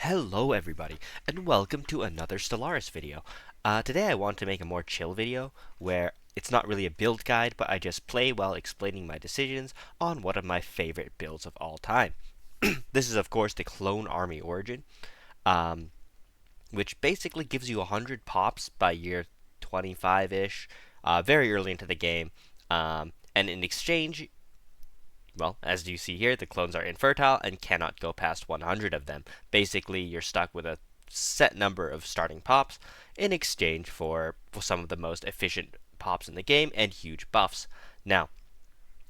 Hello everybody, and welcome to another Stellaris video. Today I want to make a more chill video, where it's not really a build guide, but I just play while explaining my decisions on one of my favorite builds of all time. This is of course the Clone Army Origin, um, which basically gives you 100 pops by year 25-ish, very early into the game, and in exchange, well, as you see here, the clones are infertile and cannot go past 100 of them. Basically, you're stuck with a set number of starting pops in exchange for some of the most efficient pops in the game and huge buffs. Now,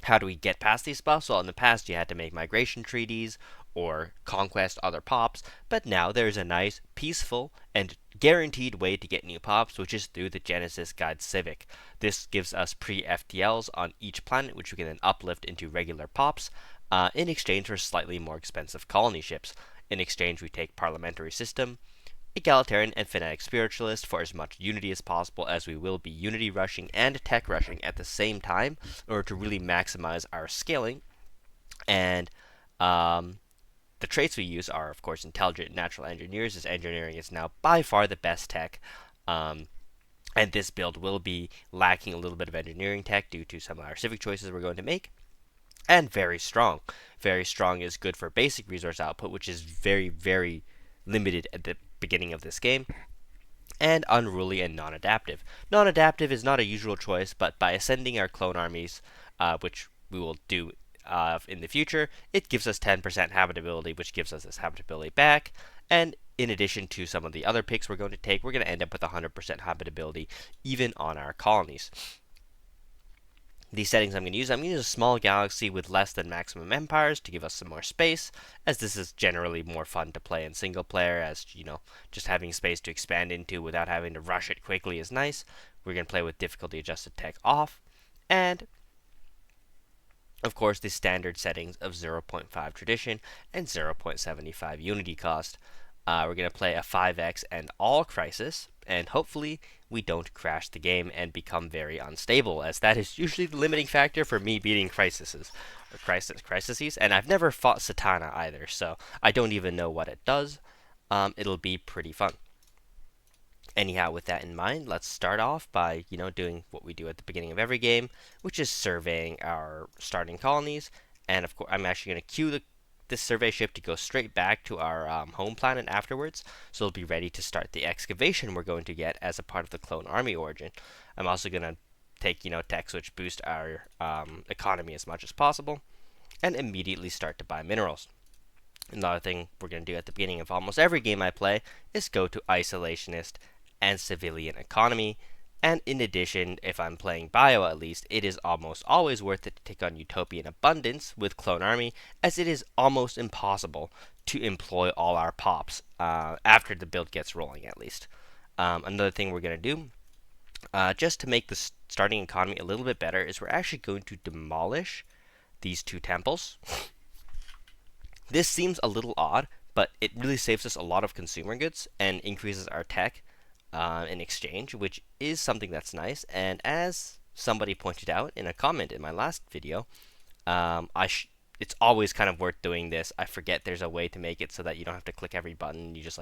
how do we get past these buffs? Well, in the past, you had to make migration treaties or conquest other pops, but now there's a nice, peaceful, and guaranteed way to get new pops, which is through the Genesis Guide Civic. This gives us pre-FTLs on each planet, which we can then uplift into regular pops, in exchange for slightly more expensive colony ships. In exchange, we take Parliamentary System, Egalitarian and Fanatic Spiritualist for as much unity as possible, as we will be unity rushing and tech rushing at the same time in order to really maximize our scaling. And the traits we use are, of course, intelligent natural engineers, as engineering is now by far the best tech. And this build will be lacking a little bit of engineering tech due to some of our civic choices we're going to make. And very strong. Very strong is good for basic resource output, which is very, very limited at the beginning of this game. And unruly and non-adaptive. Non-adaptive is not a usual choice, but by ascending our clone armies, which we will do in the future, it gives us 10% habitability, which gives us this habitability back. And in addition to some of the other picks we're going to take, we're going to end up with 100% habitability even on our colonies. These settings I'm going to use a small galaxy with less than maximum empires to give us some more space, as this is generally more fun to play in single player, as, just having space to expand into without having to rush it quickly is nice. We're going to play with difficulty adjusted tech off, and of course the standard settings of 0.5 tradition and 0.75 unity cost. We're going to play a 5x and all crisis, and hopefully we don't crash the game and become very unstable, as that is usually the limiting factor for me beating crises. And I've never fought Satana either, so I don't even know what it does. It'll be pretty fun. Anyhow, with that in mind, let's start off by, doing what we do at the beginning of every game, which is surveying our starting colonies. And of course, I'm actually going to queue this survey ship to go straight back to our home planet afterwards, so it'll be ready to start the excavation we're going to get as a part of the Clone Army Origin. I'm also going to take, techs which boost our economy as much as possible, and immediately start to buy minerals. Another thing we're going to do at the beginning of almost every game I play is go to isolationist and civilian economy. And in addition, if I'm playing Bio at least, it is almost always worth it to take on Utopian Abundance with Clone Army, as it is almost impossible to employ all our pops after the build gets rolling at least. Another thing we're going to do, just to make the starting economy a little bit better, is we're actually going to demolish these two temples. This seems a little odd, but it really saves us a lot of consumer goods and increases our tech in exchange, which is something that's nice. And as somebody pointed out in a comment in my last video, it's always kind of worth doing this. I forget there's a way to make it so that you don't have to click every button. You just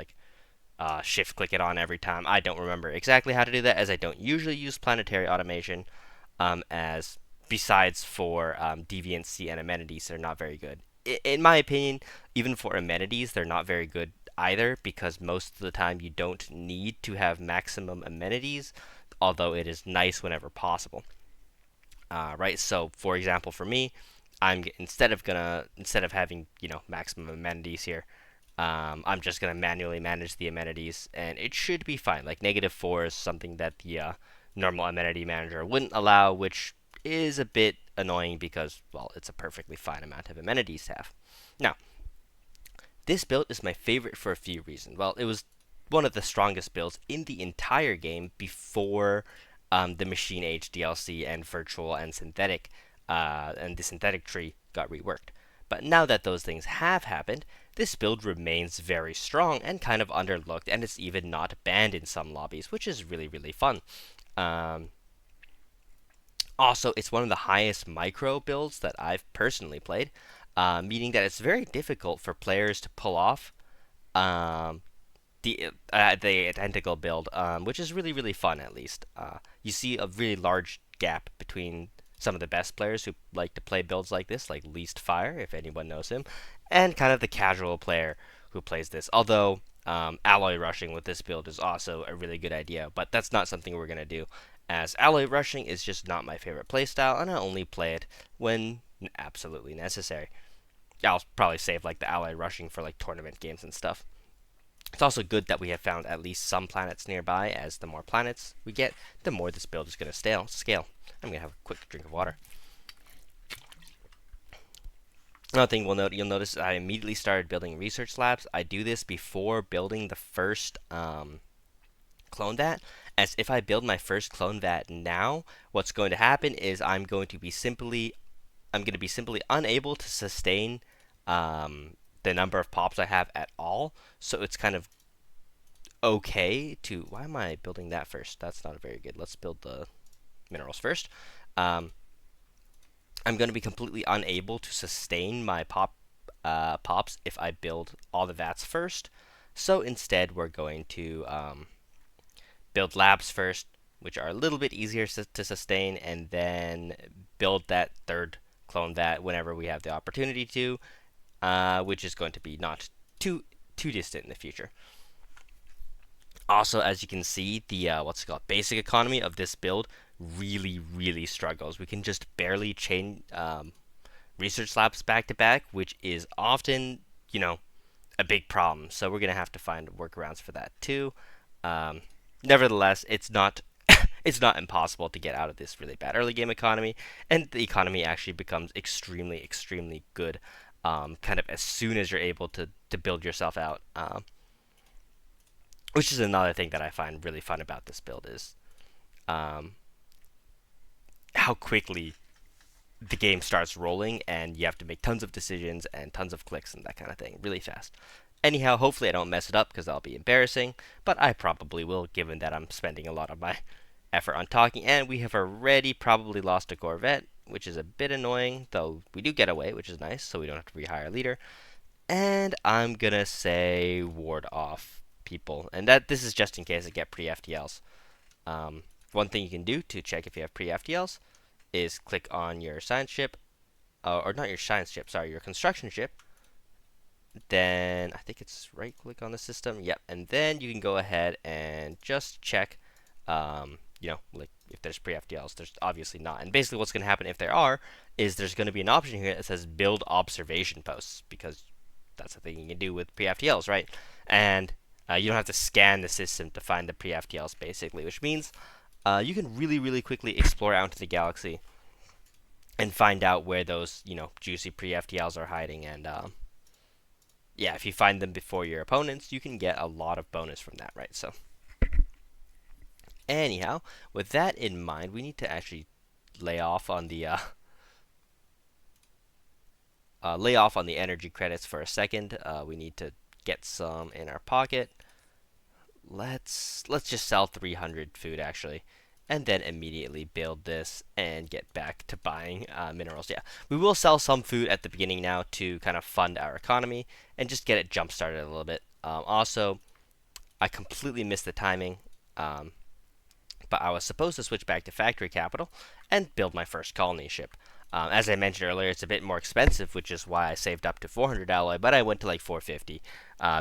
shift click it on every time. I don't remember exactly how to do that, as I don't usually use planetary automation, as besides for deviancy and amenities, they're not very good. In my opinion, even for amenities, they're not very good either, because most of the time you don't need to have maximum amenities, although it is nice whenever possible. Right? So, for example, for me, instead of having maximum amenities here, I'm just gonna manually manage the amenities, and it should be fine. Like -4 is something that the normal amenity manager wouldn't allow, which is a bit annoying because, well, it's a perfectly fine amount of amenities to have. Now, this build is my favorite for a few reasons. Well, it was one of the strongest builds in the entire game before the Machine Age DLC and Virtual and Synthetic, and the Synthetic tree got reworked. But now that those things have happened, this build remains very strong and kind of underlooked, and it's even not banned in some lobbies, which is really, really fun. Also, it's one of the highest micro builds that I've personally played, meaning that it's very difficult for players to pull off Um, the identical build, which is really really fun. At least you see a really large gap between some of the best players who like to play builds like this, like Least Fire, if anyone knows him, and kind of the casual player who plays this. Although alloy rushing with this build is also a really good idea, but that's not something we're gonna do, as alloy rushing is just not my favorite playstyle, and I only play it when absolutely necessary. I'll probably save like the alloy rushing for like tournament games and stuff. It's also good that we have found at least some planets nearby, as the more planets we get, the more this build is going to scale. I'm going to have a quick drink of water. Another thing you'll notice I immediately started building research labs. I do this before building the first clone vat, as if I build my first clone vat now, what's going to happen is I'm going to be simply unable to sustain the number of pops I have at all. So it's kind of okay to. Why am I building that first? That's not very good. Let's build the minerals first. Um, I'm going to be completely unable to sustain my pops if I build all the vats first. So instead, we're going to build labs first, which are a little bit easier to sustain, and then build that third clone vat whenever we have the opportunity to, which is going to be not too distant in the future. Also, as you can see, the what's it called, basic economy of this build really struggles. We can just barely chain research labs back to back, which is often, a big problem. So we're gonna have to find workarounds for that too. Um, Nevertheless, it's not it's not impossible to get out of this really bad early game economy, and the economy actually becomes extremely good, kind of as soon as you're able to build yourself out. Which is another thing that I find really fun about this build is um, how quickly the game starts rolling, and you have to make tons of decisions and tons of clicks and that kind of thing really fast. Anyhow, hopefully I don't mess it up because that'll be embarrassing, but I probably will, given that I'm spending a lot of my effort on talking, and we have already probably lost a Corvette, which is a bit annoying, though we do get away, which is nice, so we don't have to rehire a leader. And I'm gonna say ward off people, and that this is just in case I get pre-FTLs. One thing you can do to check if you have pre-FTLs is click on your science ship, or not your science ship, sorry, your construction ship. Then I think it's right click on the system. Yep, and then you can go ahead and just check, like if there's pre-FTLs. There's obviously not. And basically what's going to happen if there are is there's going to be an option here that says build observation posts, because that's the thing you can do with pre-FTLs, right? And you don't have to scan the system to find the pre-FTLs, basically, which means you can really quickly explore out into the galaxy and find out where those, juicy pre-FTLs are hiding. And yeah, if you find them before your opponents, you can get a lot of bonus from that, right? So anyhow, with that in mind, we need to actually lay off on the energy credits for a second. We need to get some in our pocket. Let's just sell 300 food actually, and then immediately build this and get back to buying minerals. Yeah, we will sell some food at the beginning now to kind of fund our economy and just get it jump started a little bit. Also, I completely missed the timing. But I was supposed to switch back to factory capital and build my first colony ship. As I mentioned earlier, it's a bit more expensive, which is why I saved up to 400 alloy, but I went to like 450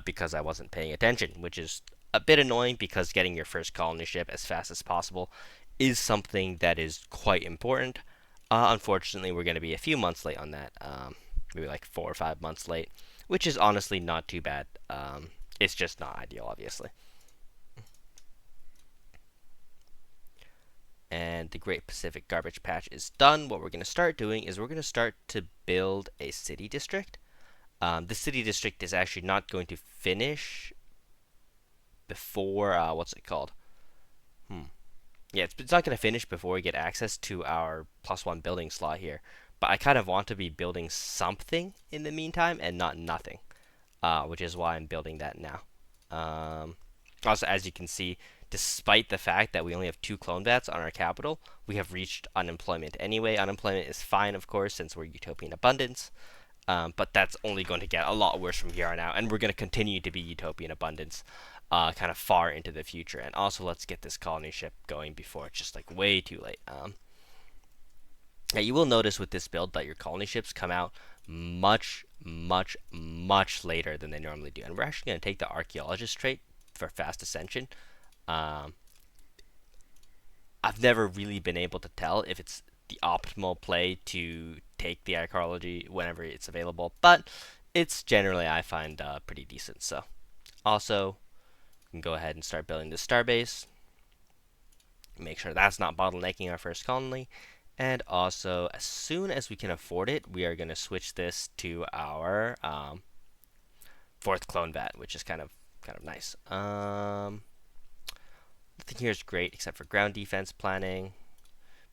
because I wasn't paying attention, which is a bit annoying because getting your first colony ship as fast as possible is something that is quite important. Unfortunately, we're going to be a few months late on that, maybe like 4 or 5 months late, which is honestly not too bad. It's just not ideal, obviously. And the Great Pacific Garbage Patch is done. What we're going to start doing is we're going to start to build a city district. The city district is actually not going to finish before, what's it called? Yeah, it's not going to finish before we get access to our +1 building slot here. But I kind of want to be building something in the meantime and not nothing, which is why I'm building that now. Also, as you can see, despite the fact that we only have 2 clone vats on our capital, we have reached unemployment anyway. Unemployment is fine, of course, since we're utopian abundance. But that's only going to get a lot worse from here on out, and we're going to continue to be utopian abundance kind of far into the future. And also, let's get this colony ship going before it's just like way too late. Now you will notice with this build that your colony ships come out much, much, much later than they normally do. And we're actually going to take the archaeologist trait for fast ascension. Um, I've never really been able to tell if it's the optimal play to take the archaeology whenever it's available, but it's generally, I find, pretty decent. So also, we can go ahead and start building this starbase. Make sure that's not bottlenecking our first colony. And also, as soon as we can afford it, we are going to switch this to our fourth clone vat, which is kind of nice. Nothing here is great except for ground defense planning.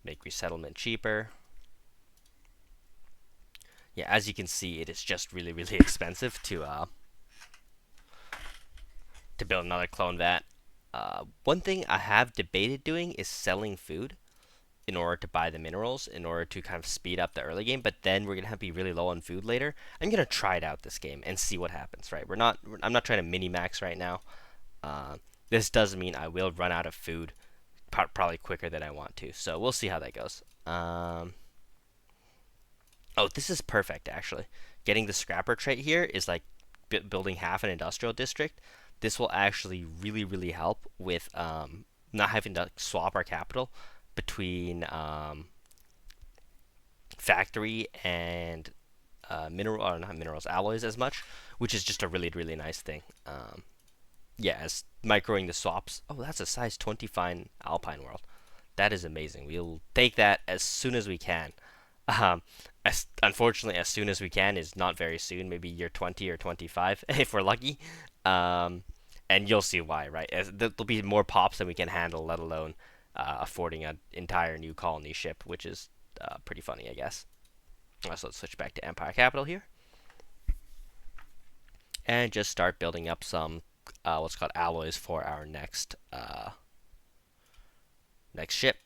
Make resettlement cheaper. Yeah, as you can see, it is just really, really expensive to build another clone vat. One thing I have debated doing is selling food in order to buy the minerals, in order to kind of speed up the early game, but then we're gonna have to be really low on food later. I'm gonna try it out this game and see what happens. Right? I'm not trying to mini max right now. This does mean I will run out of food probably quicker than I want to. So we'll see how that goes. Oh, this is perfect actually. Getting the scrapper trait here is like building half an industrial district. This will actually really, really help with not having to swap our capital between factory and mineral, or not minerals, alloys as much, which is just a really, really nice thing. Yeah, as microing the swaps. Oh, that's a size 20 fine alpine world. That is amazing. We'll take that as soon as we can. Um, unfortunately, as soon as we can is not very soon. Maybe year 20 or 25 if we're lucky. Um, and you'll see why, right? There'll be more pops than we can handle, let alone affording an entire new colony ship, which is pretty funny, I guess. So let's switch back to Empire Capital here, and just start building up some what's called alloys for our next ship,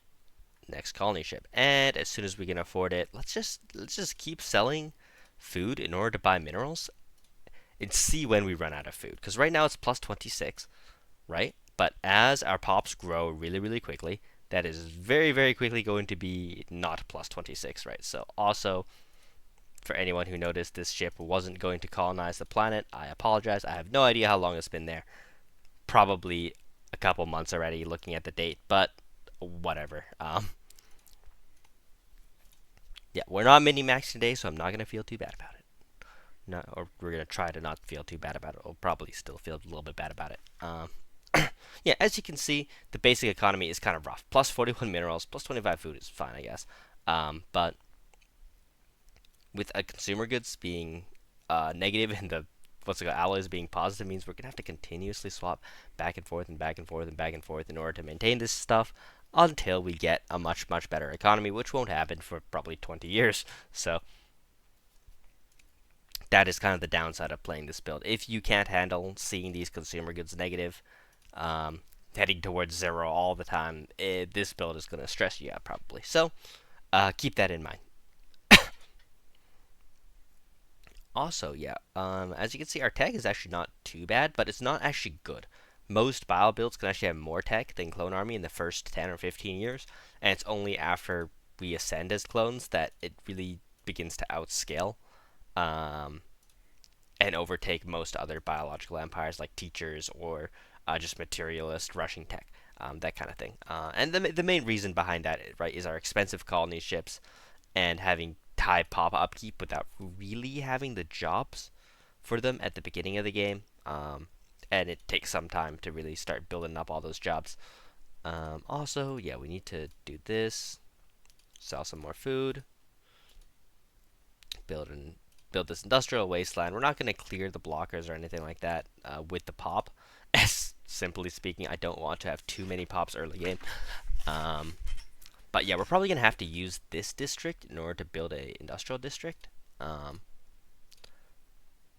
next colony ship. And as soon as we can afford it, let's just keep selling food in order to buy minerals and see when we run out of food. Because right now it's plus 26, right? But as our pops grow really, really quickly, that is very, very quickly going to be not plus 26, right? So also, for anyone who noticed this ship wasn't going to colonize the planet, I apologize. I have no idea how long it's been there. Probably a couple months already, looking at the date, but whatever. Yeah, we're not mini-max today, so I'm not going to feel too bad about it. No, or we're going to try to not feel too bad about it. We'll probably still feel a little bit bad about it. Yeah, as you can see, the basic economy is kind of rough. Plus 41 minerals, plus 25 food is fine, I guess. But with consumer goods being negative and the what's it called, alloys being positive, means we're gonna have to continuously swap back and forth and back and forth and back and forth in order to maintain this stuff until we get a much, much better economy, which won't happen for probably 20 years. So that is kind of the downside of playing this build. If you can't handle seeing these consumer goods negative, heading towards zero all the time, this build is going to stress you out probably. So keep that in mind. Also, yeah, as you can see, our tech is actually not too bad, but it's not actually good. Most bio builds can actually have more tech than Clone Army in the first 10 or 15 years, and it's only after we ascend as clones that it really begins to outscale um, and overtake most other biological empires like Teachers or just Materialist rushing tech, that kind of thing. And the main reason behind that, right, is our expensive colony ships and having high pop upkeep without really having the jobs for them at the beginning of the game. And it takes some time to really start building up all those jobs. Also, yeah, we need to do this, sell some more food, build this industrial wasteland. We're not going to clear the blockers or anything like that with the pop. As simply speaking, I don't want to have too many pops early game. But yeah, we're probably going to have to use this district in order to build a industrial district.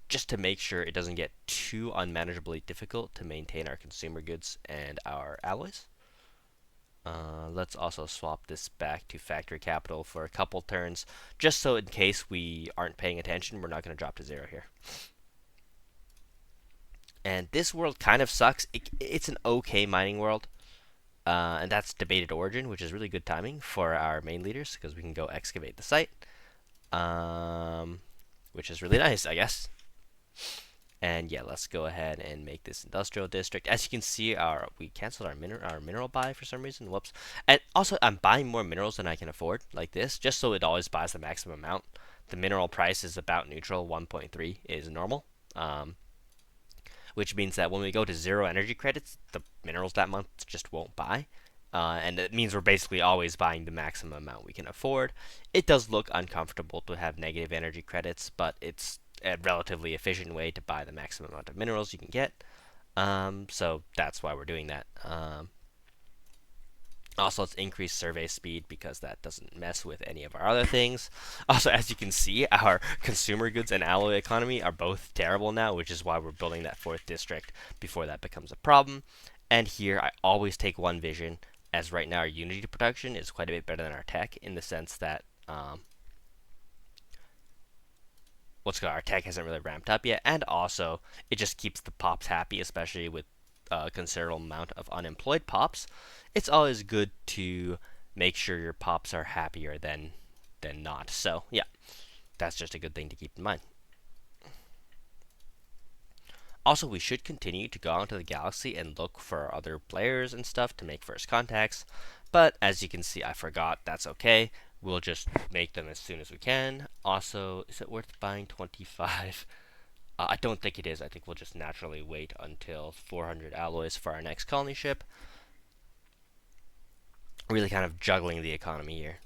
Just to make sure it doesn't get too unmanageably difficult to maintain our consumer goods and our alloys. Let's also swap this back to factory capital for a couple turns, just so in case we aren't paying attention, we're not going to drop to 0 here. And this world kind of sucks. It's an okay mining world, and that's debated origin, which is really good timing for our main leaders because we can go excavate the site, which is really nice, I guess. And yeah, let's go ahead and make this industrial district. As you can see, we canceled our mineral buy for some reason. Whoops. And also, I'm buying more minerals than I can afford, like this, just so it always buys the maximum amount. The mineral price is about neutral. 1.3 is normal. Which means that when we go to 0 energy credits, the minerals that month just won't buy. And it means we're basically always buying the maximum amount we can afford. It does look uncomfortable to have negative energy credits, but it's a relatively efficient way to buy the maximum amount of minerals you can get. So that's why we're doing that. Also, let's increase survey speed because that doesn't mess with any of our other things. Also, as you can see, our consumer goods and alloy economy are both terrible now, which is why we're building that 4th district before that becomes a problem. And here, I always take one vision, as right now our Unity production is quite a bit better than our tech in the sense that our tech hasn't really ramped up yet, and also it just keeps the pops happy, especially with a considerable amount of unemployed pops. It's always good to make sure your pops are happier than not. So yeah, that's just a good thing to keep in mind. Also, we should continue to go out into the galaxy and look for other players and stuff to make first contacts. But as you can see, I forgot. That's okay. We'll just make them as soon as we can. Also, is it worth buying 25? I don't think it is. I think we'll just naturally wait until 400 alloys for our next colony ship. Really kind of juggling the economy here.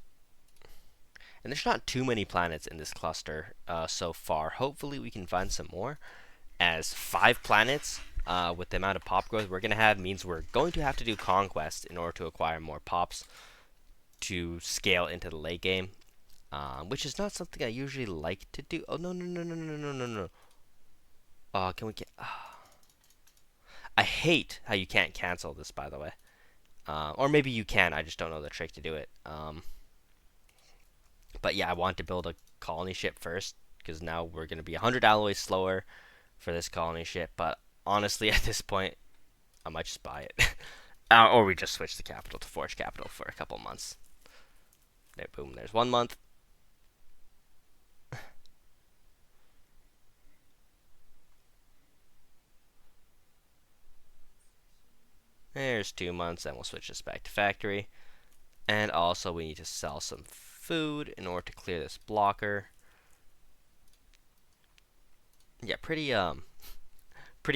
And there's not too many planets in this cluster so far. Hopefully we can find some more, as 5 planets with the amount of pop growth we're going to have means we're going to have to do conquest in order to acquire more pops to scale into the late game, which is not something I usually like to do. Oh, no, no, no, no, no, no, no, no. Can we get... I hate how you can't cancel this, by the way. Or maybe you can, I just don't know the trick to do it. But yeah, I want to build a colony ship first, because now we're going to be 100 alloys slower for this colony ship. But honestly, at this point, I might just buy it. Or we just switch the capital to Forge Capital for a couple months. There, boom, there's 1 month. There's 2 months, and we'll switch this back to factory. And also, we need to sell some food in order to clear this blocker. Yeah, pretty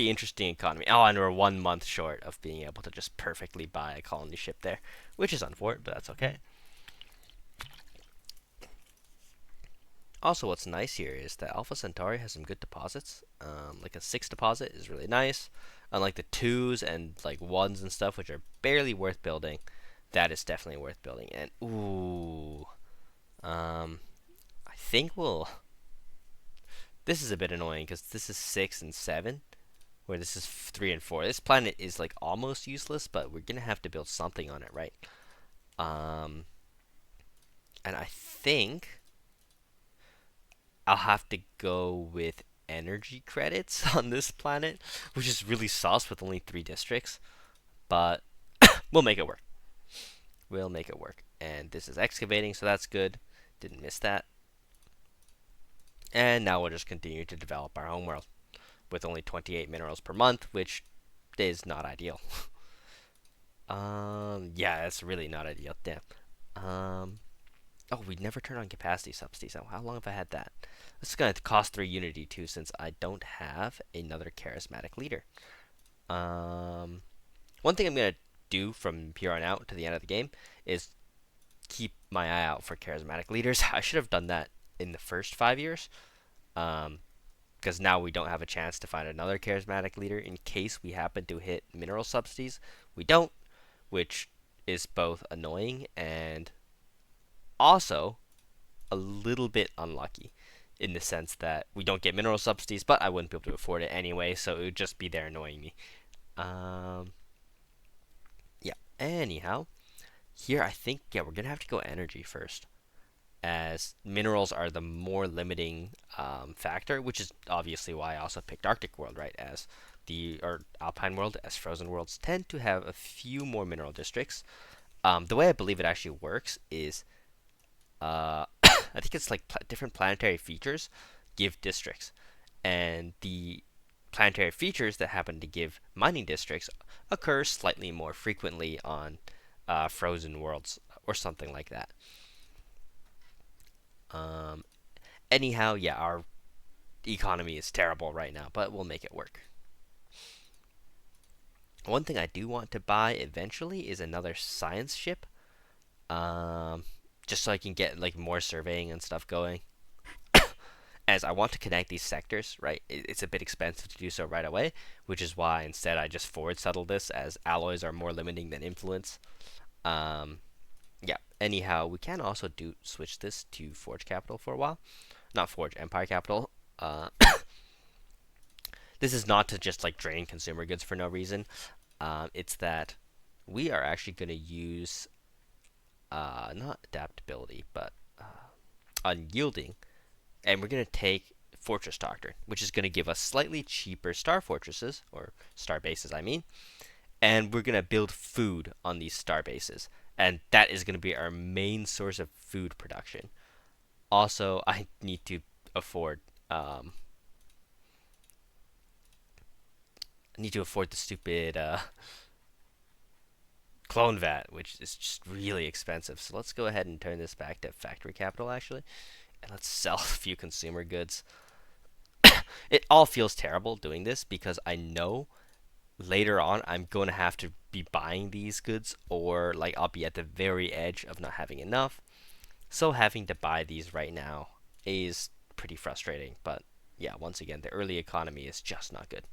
interesting economy. Oh, and we're 1 month short of being able to just perfectly buy a colony ship there, which is unfortunate, but that's okay. Also, what's nice here is that Alpha Centauri has some good deposits. Like a 6 deposit is really nice. Unlike the 2s and like 1s and stuff, which are barely worth building, that is definitely worth building. And ooh, I think we'll. This is a bit annoying because this is 6 and 7, where this is 3 and 4. This planet is like almost useless, but we're gonna have to build something on it, right? And I think I'll have to go with energy credits on this planet, which is really sus with only 3 districts, but we'll make it work. We'll make it work. And this is excavating, so that's good. Didn't miss that. And now we'll just continue to develop our homeworld with only 28 minerals per month, which is not ideal. Yeah, that's really not ideal. Damn. Oh, we never turn on capacity subsidies. How long have I had that? This is going to cost 3 Unity too, since I don't have another charismatic leader. One thing I'm going to do from here on out to the end of the game is keep my eye out for charismatic leaders. I should have done that in the first 5 years, because now we don't have a chance to find another charismatic leader in case we happen to hit mineral subsidies. We don't, which is both annoying and also a little bit unlucky in the sense that we don't get mineral subsidies, but I wouldn't be able to afford it anyway, so it would just be there annoying me. Yeah, anyhow, Here, I think, yeah, we're going to have to go energy first, as minerals are the more limiting factor, which is obviously why I also picked Arctic world, right? As or Alpine world, as frozen worlds tend to have a few more mineral districts. The way I believe it actually works is, I think it's like different planetary features give districts, and the planetary features that happen to give mining districts occur slightly more frequently on frozen worlds or something like that. Um, Anyhow, yeah, our economy is terrible right now, but we'll make it work. One thing I do want to buy eventually is another science ship, um, just so I can get like more surveying and stuff going. As I want to connect these sectors, right? It's a bit expensive to do so right away, which is why instead I just forward settle this, as alloys are more limiting than influence. Um, yeah. Anyhow, we can also do switch this to Forge Capital for a while, not Forge Empire Capital. Uh, this is not to just like drain consumer goods for no reason. It's that we are actually going to use not adaptability, but unyielding, and we're going to take Fortress Doctrine, which is going to give us slightly cheaper star fortresses, or star bases, I mean, and we're going to build food on these star bases, and that is going to be our main source of food production. Also, I need to afford um, the stupid clone vat, which is just really expensive. So let's go ahead and turn this back to factory capital actually, and let's sell a few consumer goods. It all feels terrible doing this because I know later on I'm going to have to be buying these goods, or like I'll be at the very edge of not having enough. So having to buy these right now is pretty frustrating. But yeah, once again, the early economy is just not good.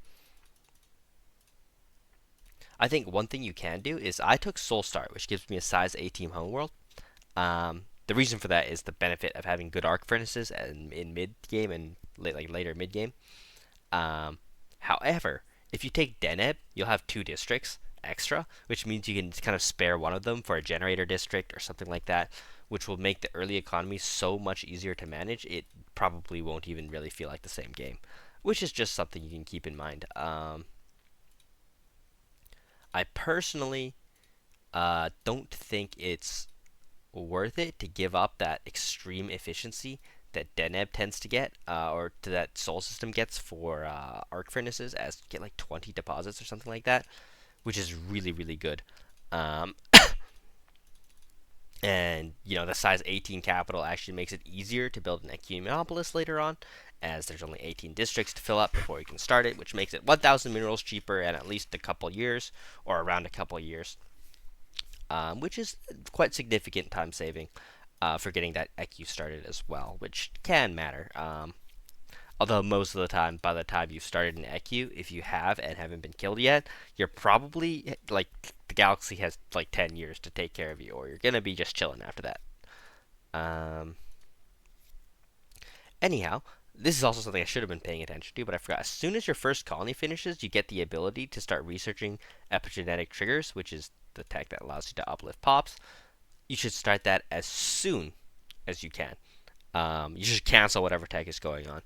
I think one thing you can do is I took Soul Star, which gives me a size 18 homeworld. The reason for that is the benefit of having good arc furnaces and in mid game and later mid game. Um, However, if you take Deneb, you'll have two districts extra, which means you can kind of spare one of them for a generator district or something like that, which will make the early economy so much easier to manage. It probably won't even really feel like the same game, which is just something you can keep in mind. I personally don't think it's worth it to give up that extreme efficiency that Deneb tends to get, or to that Soul System gets for arc furnaces, as get like 20 deposits or something like that, which is really really good. Um, and the size 18 capital actually makes it easier to build an Ecumenopolis later on, as there's only 18 districts to fill up before you can start it, which makes it 1,000 minerals cheaper and at least a couple years, or around a couple years, which is quite significant time saving for getting that EQ started as well, which can matter. Although most of the time, by the time you've started an EQ, if you have and haven't been killed yet, you're probably like the galaxy has like 10 years to take care of you, or you're gonna be just chilling after that. Um, Anyhow, this is also something I should have been paying attention to, but I forgot. As soon as your first colony finishes, you get the ability to start researching epigenetic triggers, which is the tech that allows you to uplift pops. You should start that as soon as you can. You should cancel whatever tech is going on.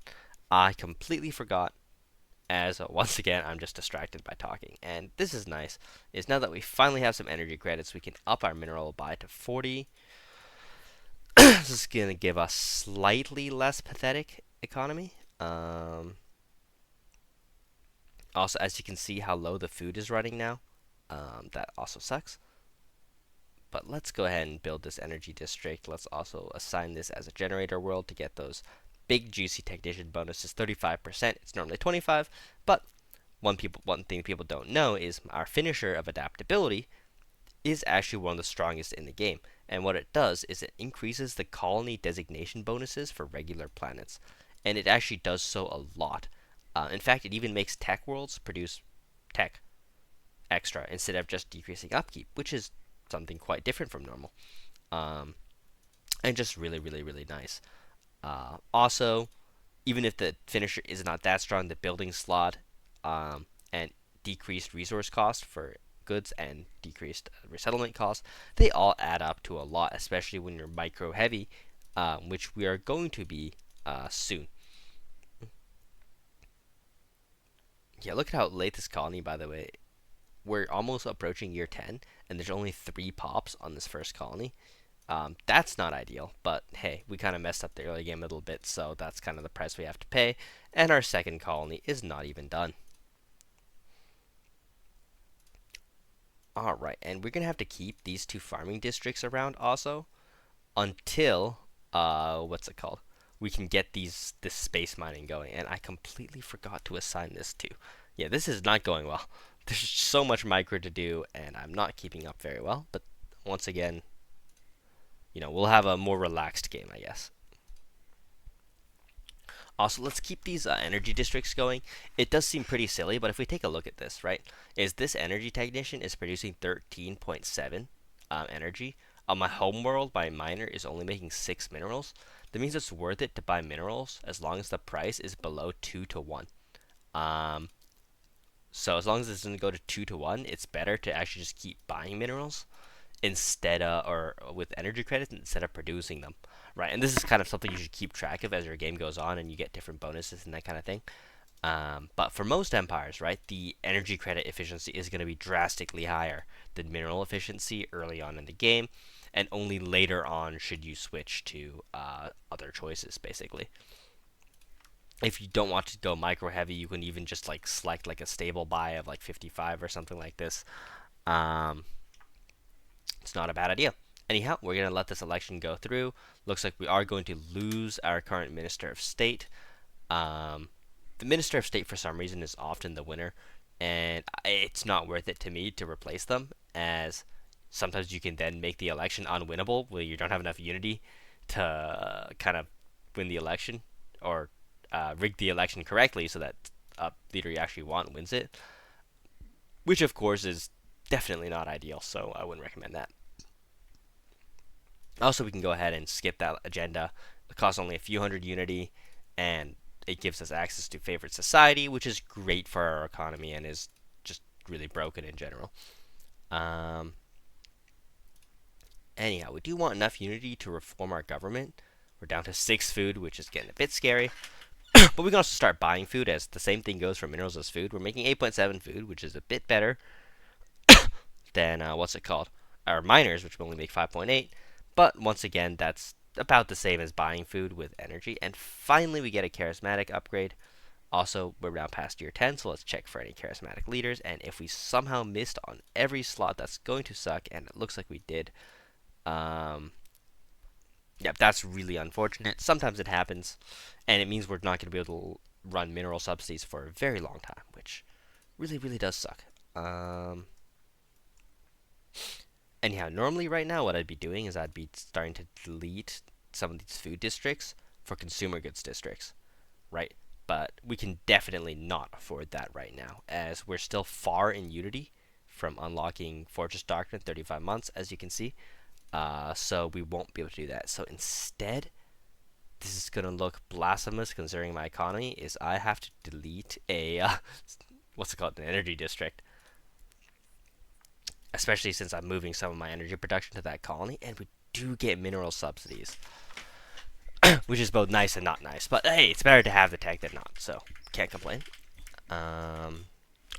I completely forgot, as once again I'm just distracted by talking. And this is nice, is now that we finally have some energy credits, we can up our mineral buy to 40. This is going to give us slightly less pathetic economy. Also, as you can see how low the food is running now, that also sucks. But let's go ahead and build this energy district. Let's also assign this as a generator world to get those big juicy technician bonuses. 35%. It's normally 25, but one thing people don't know is our finisher of adaptability is actually one of the strongest in the game. And what it does is it increases the colony designation bonuses for regular planets. And it actually does so a lot. In fact, it even makes tech worlds produce tech extra instead of just decreasing upkeep, which is something quite different from normal. Um, and just really, really, really nice. Also, even if the finisher is not that strong, the building slot and decreased resource cost for goods and decreased resettlement costs. They all add up to a lot, especially when you're micro heavy, which we are going to be soon. Yeah, look at how late this colony, by the way. We're almost approaching year 10, and there's only 3 pops on this first colony. That's not ideal, but hey, we kind of messed up the early game a little bit, so that's kind of the price we have to pay. And our second colony is not even done. Alright, and we're going to have to keep these 2 farming districts around also until, what's it called? We can get this space mining going, and I completely forgot to assign this to. Yeah, this is not going well. There's so much micro to do, and I'm not keeping up very well, but once again, we'll have a more relaxed game, I guess. Also, let's keep these energy districts going. It does seem pretty silly, but if we take a look at this, right, is this energy technician is producing 13.7 energy. On my home world, my miner is only making 6 minerals. That means it's worth it to buy minerals as long as the price is below 2 to 1. So as long as it doesn't go to 2 to 1, it's better to actually just keep buying minerals instead of, or with energy credits instead of producing them, right? And this is kind of something you should keep track of as your game goes on and you get different bonuses and that kind of thing. But for most empires, right, the energy credit efficiency is going to be drastically higher than mineral efficiency early on in the game, and only later on should you switch to other choices, basically. If you don't want to go micro heavy, you can even just like select like a stable buy of like 55 or something like this. It's not a bad idea. Anyhow, we're going to let this election go through. Looks like we are going to lose our current Minister of State. The Minister of State, for some reason, is often the winner, and it's not worth it to me to replace them, as sometimes you can then make the election unwinnable where you don't have enough unity to kind of win the election, or rig the election correctly so that a leader you actually want wins it, which of course is definitely not ideal, so I wouldn't recommend that. Also, we can go ahead and skip that agenda. It costs only a few hundred unity, and it gives us access to favorite society, which is great for our economy and is just really broken in general. Anyhow, we do want enough unity to reform our government. We're down to 6 food, which is getting a bit scary. But we can also start buying food, as the same thing goes for minerals as food. We're making 8.7 food, which is a bit better than, what's it called? Our miners, which will only make 5.8. But once again, that's about the same as buying food with energy. And finally, we get a charismatic upgrade. Also, we're now past year 10, so let's check for any charismatic leaders. And if we somehow missed on every slot, that's going to suck, and it looks like we did. Yeah, that's really unfortunate. Sometimes it happens, and it means we're not going to be able to run mineral subsidies for a very long time, which really, really does suck. Anyhow, normally right now what I'd be doing is I'd be starting to delete some of these food districts for consumer goods districts, right? But we can definitely not afford that right now, as we're still far in Unity from unlocking Fortress Doctrine 35 months, as you can see. So we won't be able to do that. So instead, this is going to look blasphemous considering my economy, is I have to delete a, what's it called, an energy district. Especially since I'm moving some of my energy production to that colony, and we do get mineral subsidies. Which is both nice and not nice. But hey, it's better to have the tech than not, so can't complain.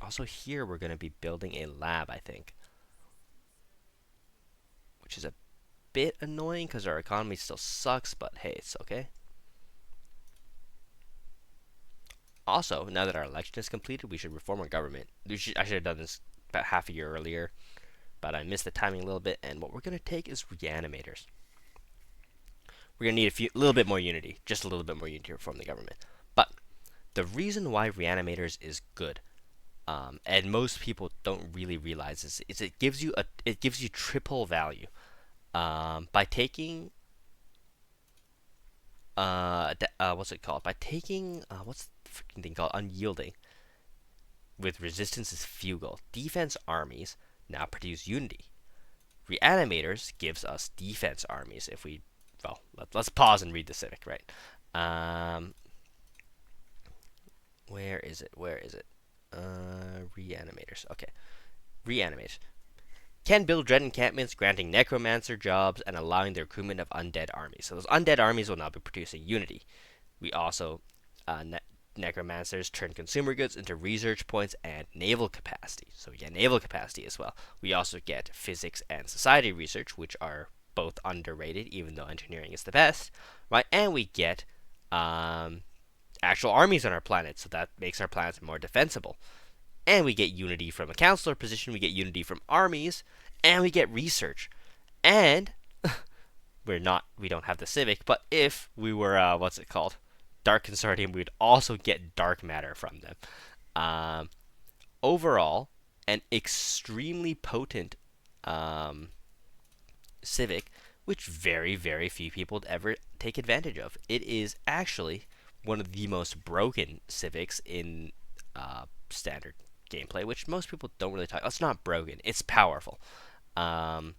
Also here we're going to be building a lab, I think. Which is a bit annoying because our economy still sucks, but hey, it's okay. Also, now that our election is completed, we should reform our government. I should have done this about half a year earlier, but I missed the timing a little bit, and what we're going to take is reanimators. We're going to need a little bit more unity, just a little bit more unity to reform the government. But the reason why reanimators is good, and most people don't really realize this, is it gives you triple value by taking what's it called? By taking what's the freaking thing called? Unyielding. With resistance is fugal. Defense armies now produce unity. Reanimators gives us defense armies. If we, well, let's pause and read the civic, right? Where is it? Reanimators. Okay. reanimate. Can build dread encampments, granting necromancer jobs and allowing the recruitment of undead armies. So those undead armies will now be producing unity. We also necromancers turn consumer goods into research points and naval capacity. So we get naval capacity as well. We also get physics and society research, which are both underrated, even though engineering is the best, right? And we get actual armies on our planet, so that makes our planets more defensible. And we get unity from a counselor position. We get unity from armies, and we get research. And we don't have the civic, but if we were what's it called, Dark Consortium, we'd also get dark matter from them. Um, Overall, an extremely potent civic, which very, very few people ever take advantage of. It is actually one of the most broken civics in standard gameplay, which most people don't really talk. It's not broken; it's powerful. Um,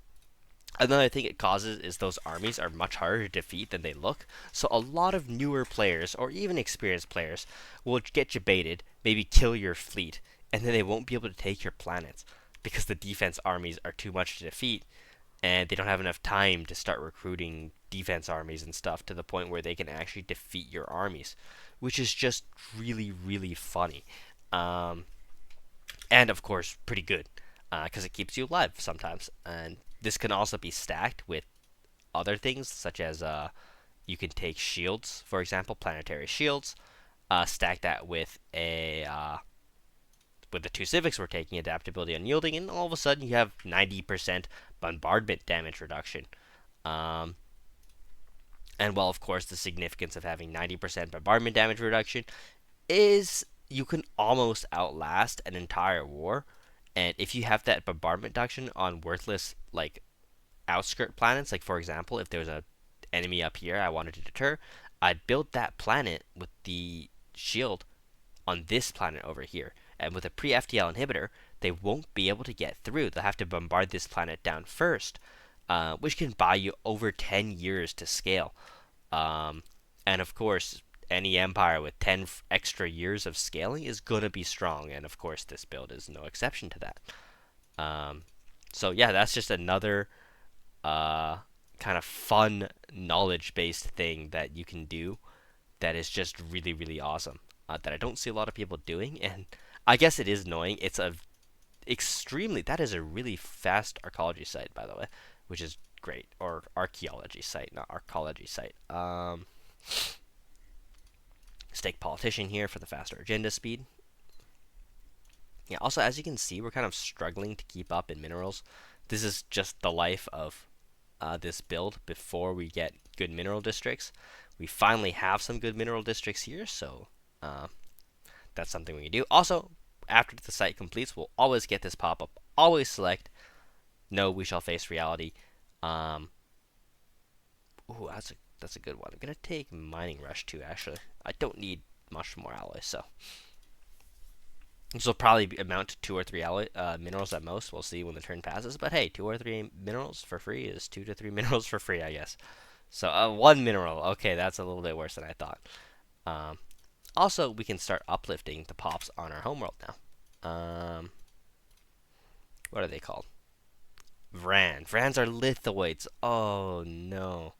Another thing it causes is those armies are much harder to defeat than they look. So a lot of newer players, or even experienced players, will get you baited, maybe kill your fleet, and then they won't be able to take your planets because the defense armies are too much to defeat, and they don't have enough time to start recruiting defense armies and stuff to the point where they can actually defeat your armies, which is just really, really funny. Um, and of course, pretty good because it keeps you alive sometimes. And this can also be stacked with other things, such as you can take shields, for example, planetary shields, stack that with the two civics we're taking, adaptability, unyielding, and all of a sudden you have 90% bombardment damage reduction. Um, and well, of course, the significance of having 90% bombardment damage reduction is you can almost outlast an entire war. And if you have that bombardment reduction on worthless like outskirt planets, like for example, if there was a enemy up here I wanted to deter, I'd build that planet with the shield on this planet over here. And with a pre-FTL inhibitor, they won't be able to get through. They'll have to bombard this planet down first, which can buy you over 10 years to scale. Um, and of course, any empire with 10 extra years of scaling is going to be strong. And of course, this build is no exception to that. Um, so yeah, that's just another kind of fun knowledge-based thing that you can do that is just really, really awesome. That I don't see a lot of people doing, and I guess it is annoying. It's a extremely that is a really fast archaeology site, by the way, which is great. Or archaeology site, not archaeology site. Stake politician here for the faster agenda speed. Yeah. Also, as you can see, we're kind of struggling to keep up in minerals. This is just the life of this build before we get good mineral districts. We finally have some good mineral districts here, so that's something we can do. Also, after the site completes, we'll always get this pop-up. Always select no, we shall face reality. Ooh, that's a good one. I'm gonna take mining rush too. Actually, I don't need much more alloys, so this will probably amount to 2 or 3 alloy minerals at most. We'll see when the turn passes. But hey, 2 or 3 minerals for free is 2 to 3 minerals for free, I guess. So 1 mineral. Okay, that's a little bit worse than I thought. Also, we can start uplifting the pops on our homeworld now. What are they called? Vran. Vrans are lithoids. Oh no.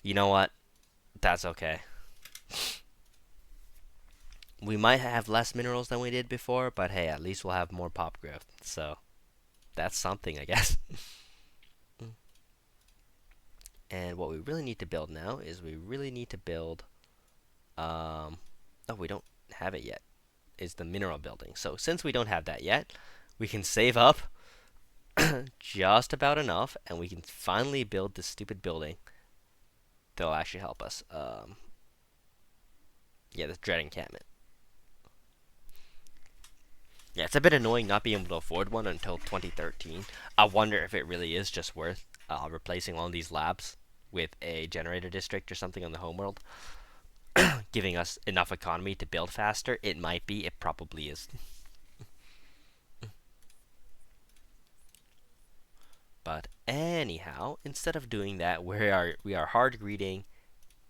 You know what? That's okay. We might have less minerals than we did before, but hey, at least we'll have more pop growth. So that's something, I guess. And what we really need to build now is we really need to build. Oh, we don't have it yet. Is the mineral building. So since we don't have that yet, we can save up just about enough, and we can finally build this stupid building that'll actually help us. Yeah, this dread encampment. Yeah, it's a bit annoying not being able to afford one until 2013. I wonder if it really is just worth replacing all these labs with a generator district or something on the homeworld, giving us enough economy to build faster. It might be. It probably is. But anyhow, instead of doing that, we are hard greeting,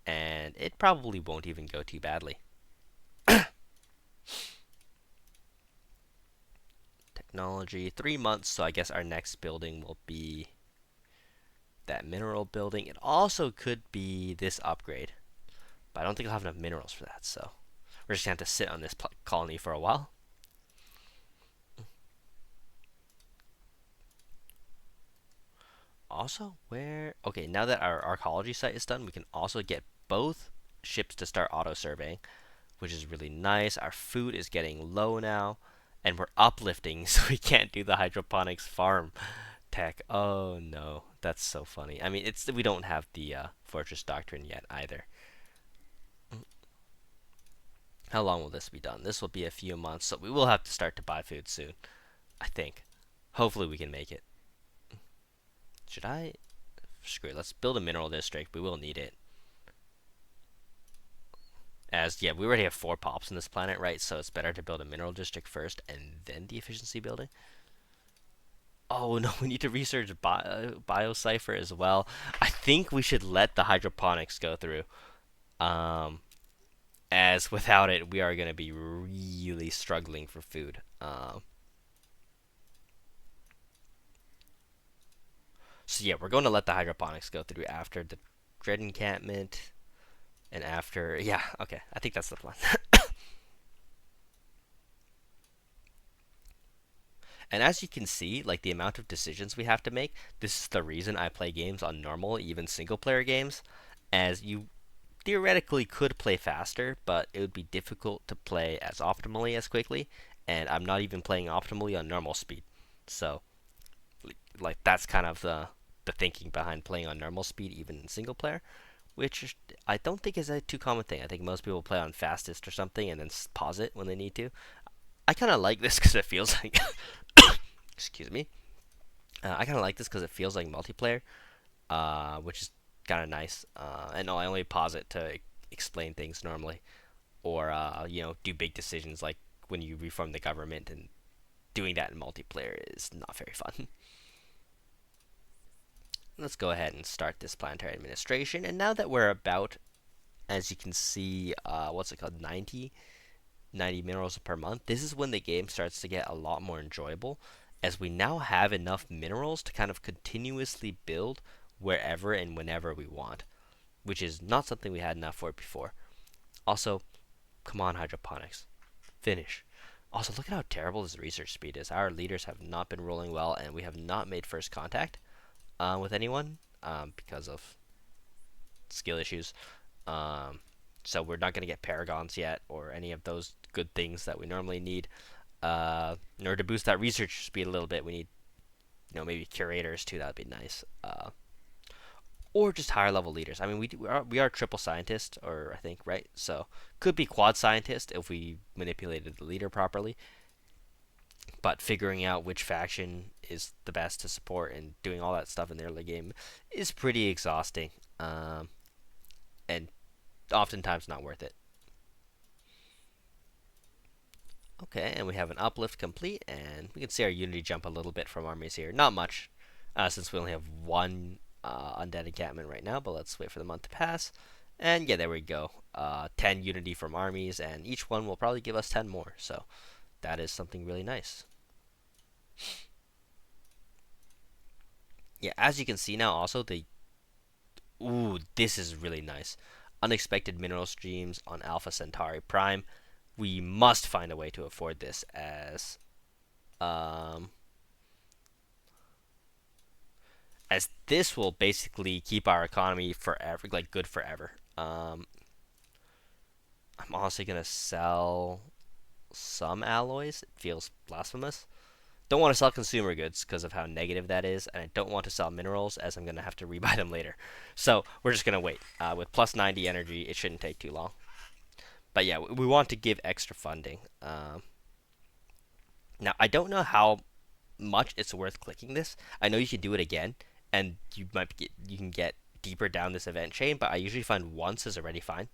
and it probably won't even go too badly. technology. 3 months, so I guess our next building will be that mineral building. It also could be this upgrade, but I don't think I'll have enough minerals for that, so we're just going to have to sit on this colony for a while. Also, where... Okay, now that our archaeology site is done, we can also get both ships to start auto-surveying, which is really nice. Our food is getting low now, and we're uplifting, so we can't do the hydroponics farm tech. Oh no, that's so funny. I mean, it's we don't have the fortress doctrine yet either. How long will this be done? This will be a few months, so we will have to start to buy food soon, I think. Hopefully we can make it. Should I? Screw it. Let's build a mineral district. We will need it. As, yeah, we already have 4 pops on this planet, right? So it's better to build a mineral district first and then the efficiency building. Oh no, we need to research Biocipher as well. I think we should let the hydroponics go through. Um, as without it, we are going to be really struggling for food. So yeah, we're going to let the hydroponics go through after the dread encampment and after... Yeah, okay, I think that's the plan. And as you can see, like the amount of decisions we have to make, this is the reason I play games on normal, even single player games, as you theoretically could play faster, but it would be difficult to play as optimally as quickly, and I'm not even playing optimally on normal speed. So, like that's kind of the thinking behind playing on normal speed even in single player, which I don't think is a too common thing. I think most people play on fastest or something and then pause it when they need to. I kind of like this because it feels like excuse me. I kind of like this because it feels like multiplayer, which is kind of nice. And I only pause it to explain things normally, or do big decisions like when you reform the government, and doing that in multiplayer is not very fun. Let's go ahead and start this planetary administration. And now that we're about, as you can see, what's it called, 90 minerals per month, this is when the game starts to get a lot more enjoyable, as we now have enough minerals to kind of continuously build wherever and whenever we want, which is not something we had enough for before. Also, come on, hydroponics, finish. Also, look at how terrible this research speed is. Our leaders have not been rolling well, and we have not made first contact with anyone because of skill issues. Um, so we're not going to get paragons yet, or any of those good things that we normally need. In order to boost that research speed a little bit, we need, maybe curators too. That would be nice. Or just higher level leaders. I mean, we are triple scientist, or I think, right? So could be quad scientist if we manipulated the leader properly. But figuring out which faction is the best to support and doing all that stuff in the early game is pretty exhausting, and oftentimes not worth it. Okay, and we have an uplift complete, and we can see our unity jump a little bit from armies here. Not much, since we only have one undead encampment right now, but let's wait for the month to pass. And yeah, there we go. 10 unity from armies, and each one will probably give us 10 more, so that is something really nice. Yeah, as you can see now, also, ooh, this is really nice. Unexpected mineral streams on Alpha Centauri Prime. We must find a way to afford this, um, as this will basically keep our economy forever, like good forever. I'm honestly gonna sell some alloys. It feels blasphemous. Don't want to sell consumer goods because of how negative that is, and I don't want to sell minerals as I'm gonna have to rebuy them later. So we're just gonna wait. With plus 90 energy, it shouldn't take too long. But yeah, we want to give extra funding. Now I don't know how much it's worth clicking this. I know you can do it again, and you can get deeper down this event chain, but I usually find once is already fine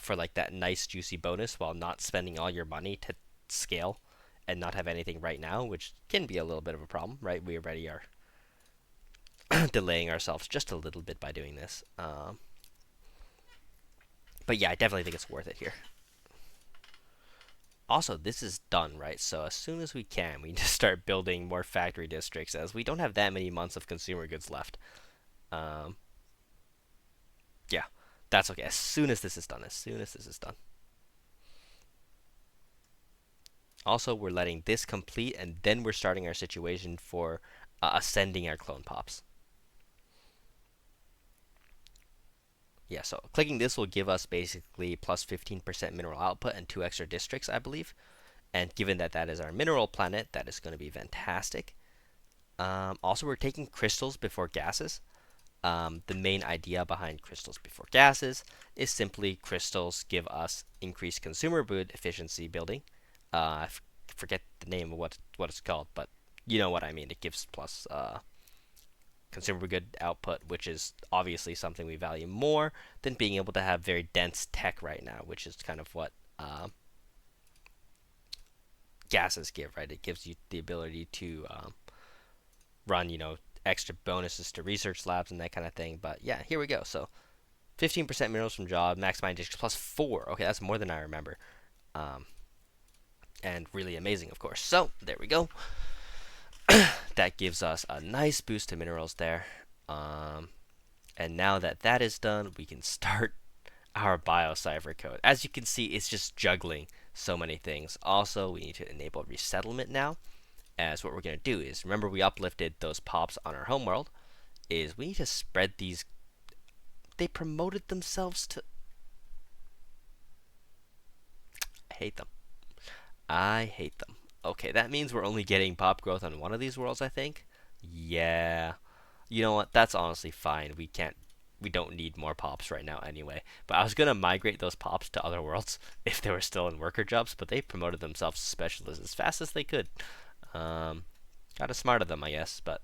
for like that nice juicy bonus while not spending all your money to scale and not have anything right now, which can be a little bit of a problem, right? We already are delaying ourselves just a little bit by doing this. But yeah, I definitely think it's worth it here. Also, this is done, right? So as soon as we can, we need to start building more factory districts, as we don't have that many months of consumer goods left. Um, yeah, that's okay. As soon as this is done, as soon as this is done. Also, we're letting this complete, and then we're starting our situation for ascending our clone pops. Yeah, so clicking this will give us basically plus 15% mineral output and 2 extra districts, I believe. And given that that is our mineral planet, that is going to be fantastic. Also, we're taking crystals before gases. The main idea behind crystals before gases is simply crystals give us increased consumer good efficiency building. I forget the name of what it's called, but you know what I mean. It gives plus consumer good output, which is obviously something we value more than being able to have very dense tech right now, which is kind of what gases give, right? It gives you the ability to run, extra bonuses to research labs and that kind of thing. But yeah, here we go. So 15% minerals from job, max mine districts plus 4. Okay, that's more than I remember. Um, and really amazing, of course. So there we go. That gives us a nice boost to minerals there. And now that that is done, we can start our biocipher code. As you can see, it's just juggling so many things. Also, we need to enable resettlement now. As what we're going to do is, remember we uplifted those pops on our homeworld, is we need to spread these. They promoted themselves to. I hate them. I hate them. Okay, that means we're only getting pop growth on one of these worlds, I think. Yeah. You know what? That's honestly fine. We don't need more pops right now anyway. But I was gonna migrate those pops to other worlds if they were still in worker jobs, but they promoted themselves to specialists as fast as they could. Um, Kind of smart of them, I guess. But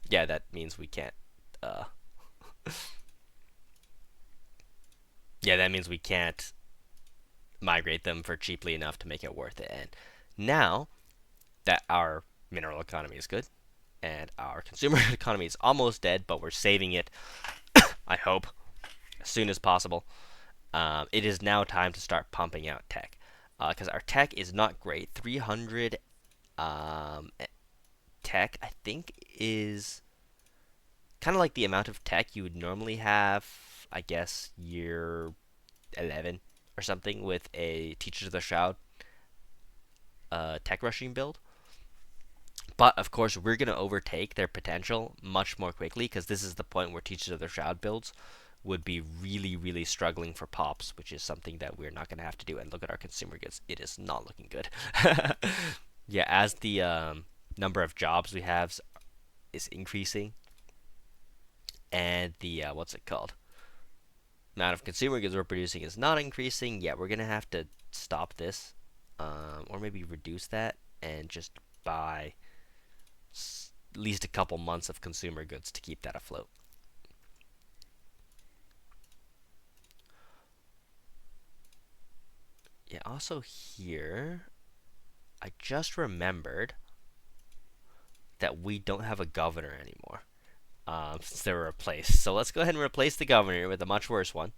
yeah, that means we can't. Uh, yeah, that means we can't migrate them for cheaply enough to make it worth it. And now that our mineral economy is good and our consumer economy is almost dead, but we're saving it, I hope, as soon as possible. It is now time to start pumping out tech, because our tech is not great. 300 tech, I think, is kind of like the amount of tech you would normally have, I guess, year 11 or something with a Teachers of the Shroud tech rushing build. But of course, we're going to overtake their potential much more quickly, because this is the point where Teachers of the Shroud builds would be really, really struggling for pops, which is something that we're not going to have to do. And look at our consumer goods; it is not looking good. Yeah, as the number of jobs we have is increasing, and the what's it called? Amount of consumer goods we're producing is not increasing. Yeah, we're going to have to stop this, or maybe reduce that and just buy at least a couple months of consumer goods to keep that afloat. Yeah, also here, I just remembered that we don't have a governor anymore, since they were replaced. So let's go ahead and replace the governor with a much worse one.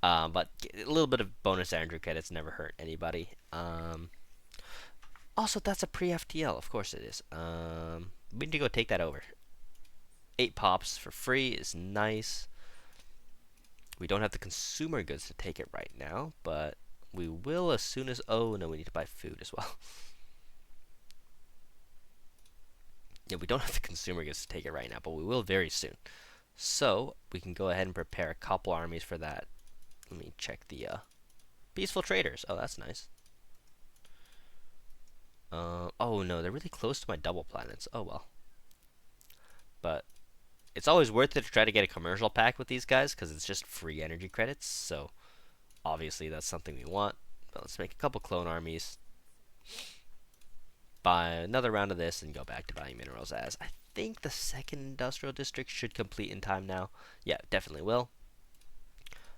But a little bit of bonus Andrew credits never hurt anybody. Also, that's a pre-FTL. Of course it is. We need to go take that over. 8 pops for free is nice. We don't have the consumer goods to take it right now, but we will as soon as... Oh, no, we need to buy food as well. Yeah, we don't have the consumer goods to take it right now, but we will very soon. So, we can go ahead and prepare a couple armies for that. Let me check the peaceful traders. Oh, that's nice. Oh, no, they're really close to my double planets. Oh, well. But it's always worth it to try to get a commercial pack with these guys, because it's just free energy credits. So, obviously, that's something we want. But let's make a couple clone armies, buy another round of this, and go back to buying minerals, as I think the second industrial district should complete in time now. Yeah, definitely will.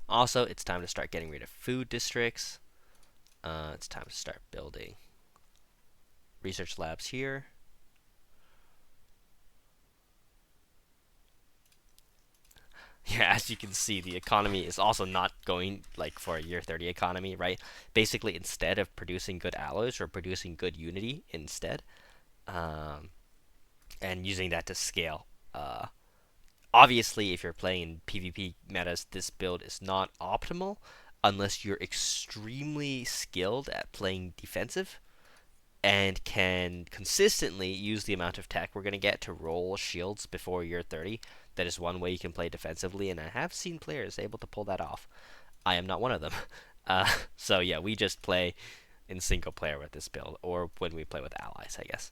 Also, it's time to start getting rid of food districts. It's time to start building research labs here. Yeah, as you can see, the economy is also not going like for a year 30 economy, right? Basically, instead of producing good alloys, we're producing good unity instead, um, and using that to scale. Obviously, if you're playing in PvP metas, this build is not optimal unless you're extremely skilled at playing defensive and can consistently use the amount of tech we're going to get to roll shields before year 30. That is one way you can play defensively, and I have seen players able to pull that off. I am not one of them. So yeah, we just play in single player with this build, or when we play with allies, I guess.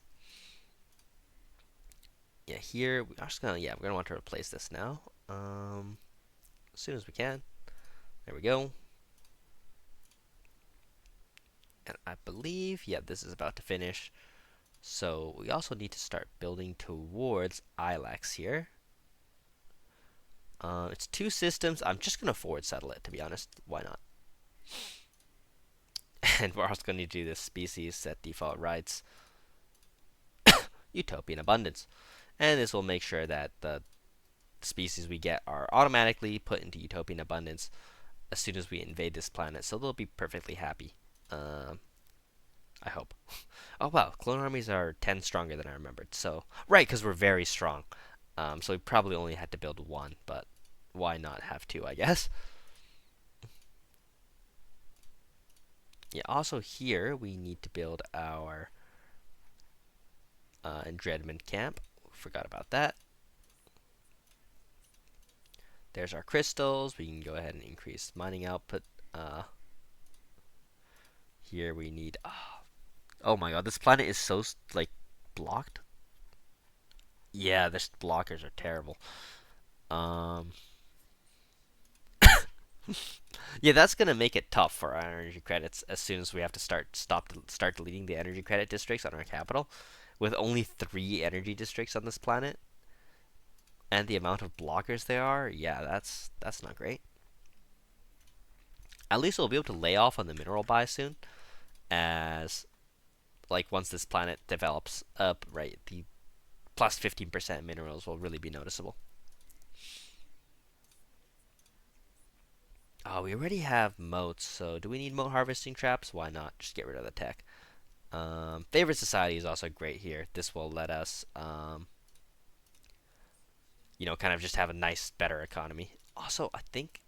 Yeah, here we're just gonna we're gonna want to replace this now. As soon as we can. There we go. And I believe, yeah, this is about to finish. So we also need to start building towards ILAX here. It's two systems. I'm just gonna forward settle it, to be honest. Why not? And we're also gonna do this species set default rights utopian abundance, and this will make sure that the species we get are automatically put into utopian abundance as soon as we invade this planet. So they'll be perfectly happy. Um, I hope. Oh wow, clone armies are 10 stronger than I remembered. So right, because we're very strong. So we probably only had to build one, but why not have two? I guess. Yeah. Also here we need to build our Dreadman camp. Forgot about that. There's our crystals. We can go ahead and increase mining output. Here we need. Oh my god, this planet is so like blocked. Yeah, this blockers are terrible. Um, yeah, that's gonna make it tough for our energy credits as soon as we have to start deleting the energy credit districts on our capital, with only 3 energy districts on this planet, and the amount of blockers there are. Yeah, that's not great. At least we'll be able to lay off on the mineral buy soon, as like once this planet develops up, right, the plus 15% minerals will really be noticeable. Oh, we already have moats, so do we need moat harvesting traps? Why not? Just get rid of the tech. Favorite society is also great here. This will let us, kind of just have a nice, better economy. Also, I think.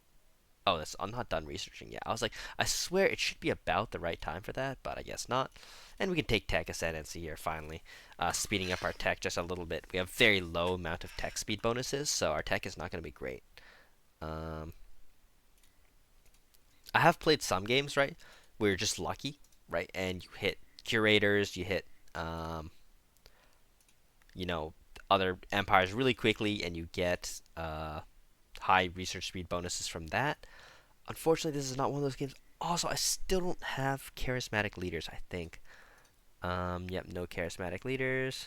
Oh, I'm not done researching yet. I was like, I swear it should be about the right time for that, but I guess not. And we can take tech ascendancy here finally, speeding up our tech just a little bit. We have very low amount of tech speed bonuses, so our tech is not going to be great. Um, I have played some games, right, where you're just lucky, right, and you hit curators, you hit, um, you know, other empires really quickly, and you get high research speed bonuses from that. Unfortunately, this is not one of those games. Also, I still don't have charismatic leaders, I think. Yep, no charismatic leaders.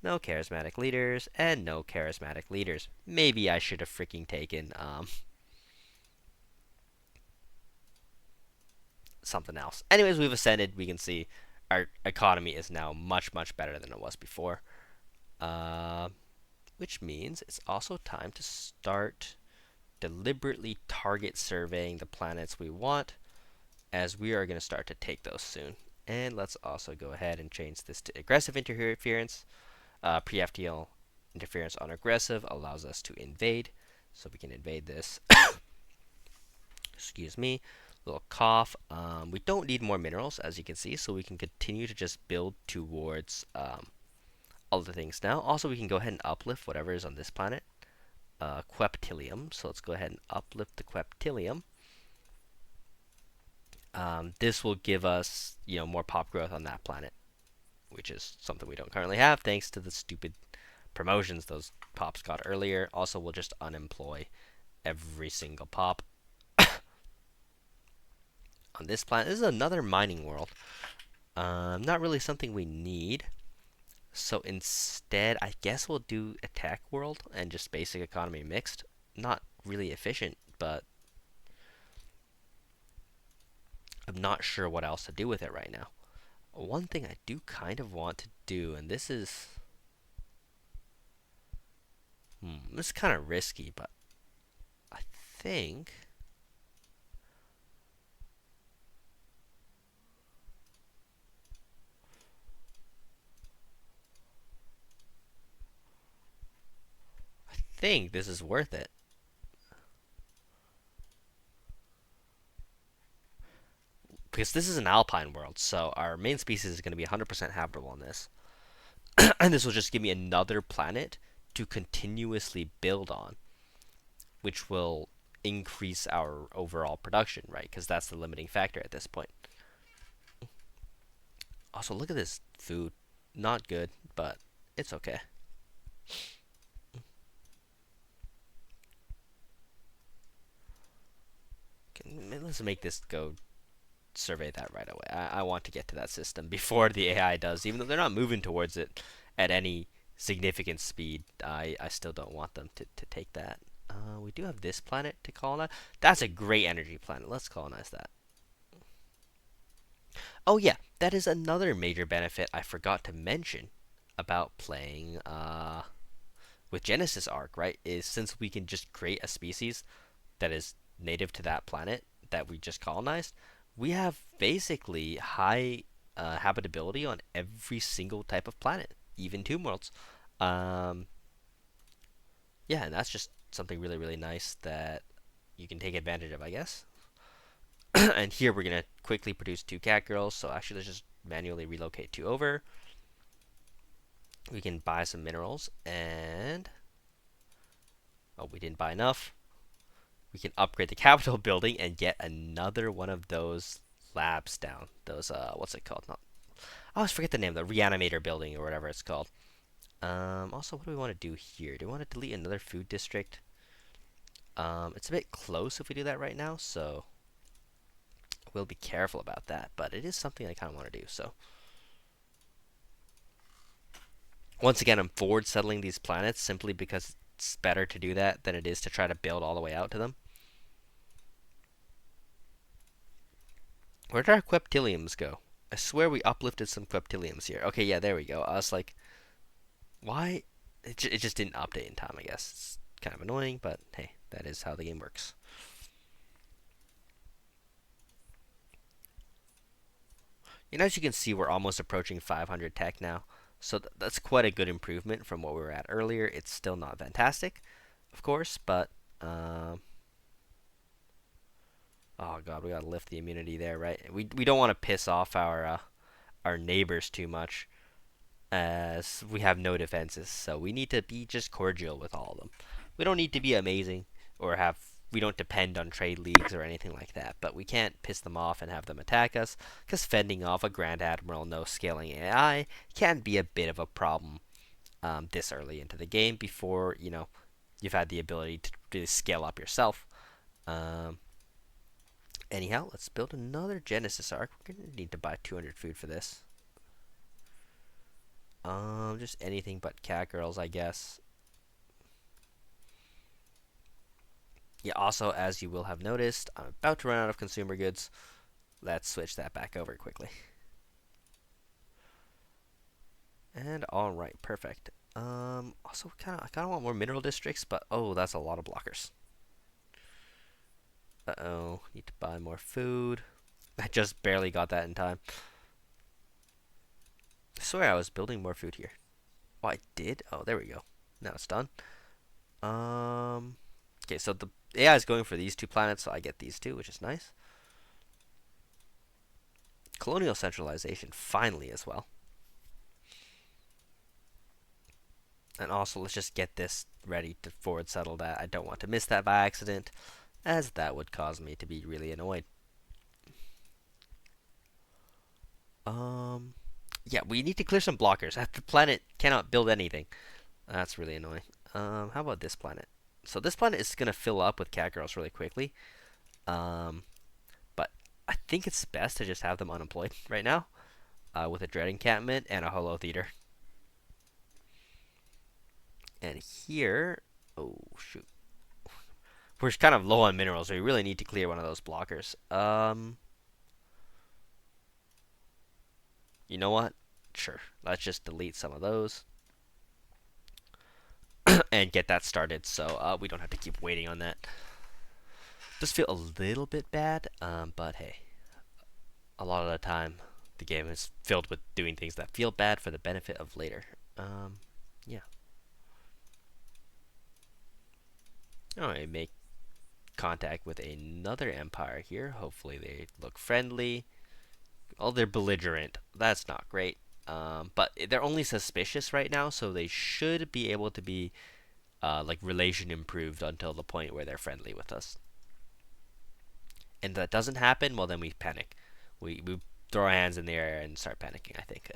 No charismatic leaders, and no charismatic leaders. Maybe I should have freaking taken something else. Anyways, we've ascended. We can see our economy is now much, much better than it was before. Uh, which means it's also time to start deliberately target surveying the planets we want, as we are going to start to take those soon. And let's also go ahead and change this to aggressive interference. Pre-FTL interference on aggressive allows us to invade, so we can invade this. Excuse me, little cough. We don't need more minerals, as you can see, so we can continue to just build towards all the things now. Also, we can go ahead and uplift whatever is on this planet. Queptilium. So let's go ahead and uplift the Queptilium. This will give us, more pop growth on that planet, which is something we don't currently have thanks to the stupid promotions those pops got earlier. Also, we'll just unemploy every single pop on this planet. This is another mining world. Not really something we need. So instead, I guess we'll do attack world and just basic economy mixed. Not really efficient, but I'm not sure what else to do with it right now. One thing I do kind of want to do, and this is kind of risky, but think this is worth it. Because this is an alpine world, so our main species is going to be 100% habitable on this. And this will just give me another planet to continuously build on, which will increase our overall production, right? Because that's the limiting factor at this point. Also, look at this food. Not good, but it's okay. Let's make this go survey that right away. I want to get to that system before the AI does, even though they're not moving towards it at any significant speed. I still don't want them to take that. We do have this planet to colonize. That's a great energy planet. Let's colonize that. Oh yeah, that is another major benefit I forgot to mention about playing with Genesis Arc, right? Is since we can just create a species that is native to that planet that we just colonized, we have basically high habitability on every single type of planet, even tomb worlds. Um, yeah, and that's just something really, really nice that you can take advantage of, I guess. And here we're gonna quickly produce 2 cat girls. So actually, let's just manually relocate 2 over. We can buy some minerals, and oh, we didn't buy enough. We can upgrade the Capitol building and get another one of those labs down. Those what's it called? Not I always forget the name. The reanimator building or whatever it's called. Also, what do we want to do here? Do we want to delete another food district? It's a bit close if we do that right now, so we'll be careful about that. But it is something I kind of want to do. So once again, I'm forward settling these planets simply because it's better to do that than it is to try to build all the way out to them. Where did our queptiliums go? I swear we uplifted some queptiliums here. Okay, yeah, there we go. I was like, why? It just didn't update in time, I guess. It's kind of annoying, but hey, that is how the game works. And as you can see, we're almost approaching 500 tech now. So that's quite a good improvement from what we were at earlier. It's still not fantastic, of course, but oh god, we gotta lift the immunity there, right? We don't want to piss off our neighbors too much, as we have no defenses. So we need to be just cordial with all of them. We don't need to be amazing or have we don't depend on trade leagues or anything like that, but we can't piss them off and have them attack us, because fending off a Grand Admiral no scaling AI can be a bit of a problem this early into the game before you've had the ability to really scale up yourself. Um, Anyhow, let's build another Genesis Arc. We're gonna need to buy 200 food for this. Just anything but cat girls, I guess. Yeah, also, as you will have noticed, I'm about to run out of consumer goods. Let's switch that back over quickly. And alright, perfect. Also, I kind of want more mineral districts, but oh, that's a lot of blockers. Uh-oh, need to buy more food. I just barely got that in time. I swear I was building more food here. Oh, I did? Oh, there we go. Now it's done. Okay, so the AI is going for these 2 planets, so I get these 2, which is nice. Colonial centralization, finally, as well. And also, let's just get this ready to forward settle that. I don't want to miss that by accident, as that would cause me to be really annoyed. Yeah, we need to clear some blockers. The planet cannot build anything. That's really annoying. How about this planet? So this planet is gonna fill up with cat girls really quickly. But I think it's best to just have them unemployed right now, with a dread encampment and a holo theater. And here, oh shoot, we're kind of low on minerals, so we really need to clear one of those blockers. You know what? Sure, let's just delete some of those and get that started, so we don't have to keep waiting on that. Does feel a little bit bad, but hey, a lot of the time the game is filled with doing things that feel bad for the benefit of later. Yeah. Alright, make contact with another empire here. Hopefully they look friendly. Oh, they're belligerent. That's not great. But they're only suspicious right now, so they should be able to be like relation improved until the point where they're friendly with us. And that doesn't happen, well then we panic. We throw our hands in the air and start panicking, I think.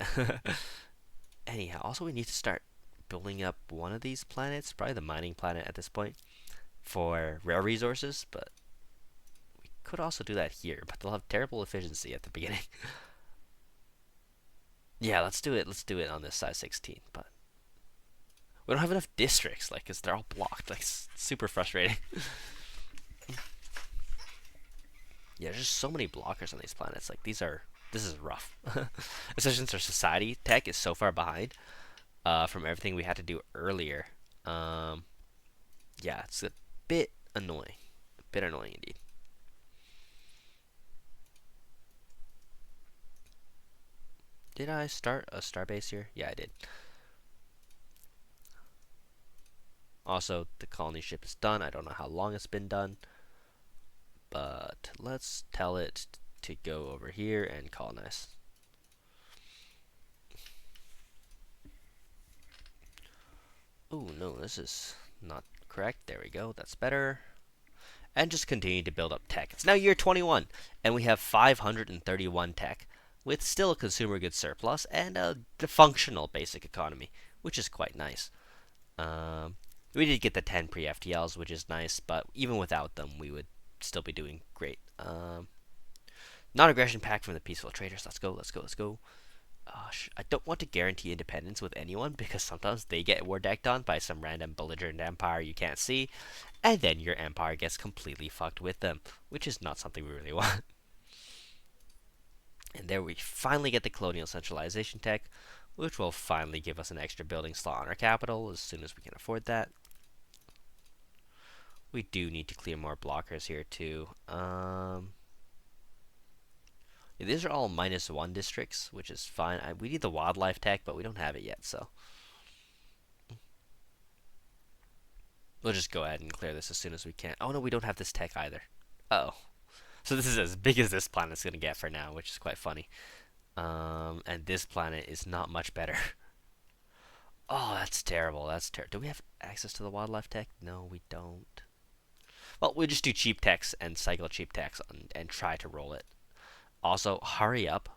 Anyhow, also we need to start building up one of these planets, probably the mining planet at this point, for rare resources, but we could also do that here, but they'll have terrible efficiency at the beginning. Yeah, let's do it. Let's do it on this size 16, but we don't have enough districts, like, cause they're all blocked. Like, super frustrating. Yeah, there's just so many blockers on these planets. Like, this is rough. Especially since our society tech is so far behind from everything we had to do earlier. Um, yeah, it's a bit annoying. A bit annoying indeed. Did I start a starbase here? Yeah, I did. Also, the colony ship is done. I don't know how long it's been done, but let's tell it to go over here and colonize. Oh no, this is not correct. There we go. That's better. And just continue to build up tech. It's now year 21, and we have 531 tech, with still a consumer goods surplus and a functional basic economy, which is quite nice. Um, we did get the 10 pre-FTLs, which is nice, but even without them, we would still be doing great. Non-aggression pact from the peaceful traders. Let's go, let's go, let's go. I don't want to guarantee independence with anyone because sometimes they get war decked on by some random belligerent empire you can't see, and then your empire gets completely fucked with them, which is not something we really want. And there we finally get the colonial centralization tech, which will finally give us an extra building slot on our capital as soon as we can afford that. We do need to clear more blockers here too. Yeah, these are all -1 districts, which is fine. We need the wildlife tech, but we don't have it yet, so we'll just go ahead and clear this as soon as we can. Oh no, we don't have this tech either. Uh oh. So this is as big as this planet's gonna get for now, which is quite funny. And this planet is not much better. Oh, that's terrible. That's terrible. Do we have access to the wildlife tech? No, we don't. Well, we'll just do cheap techs and cycle cheap techs and try to roll it. Also, hurry up.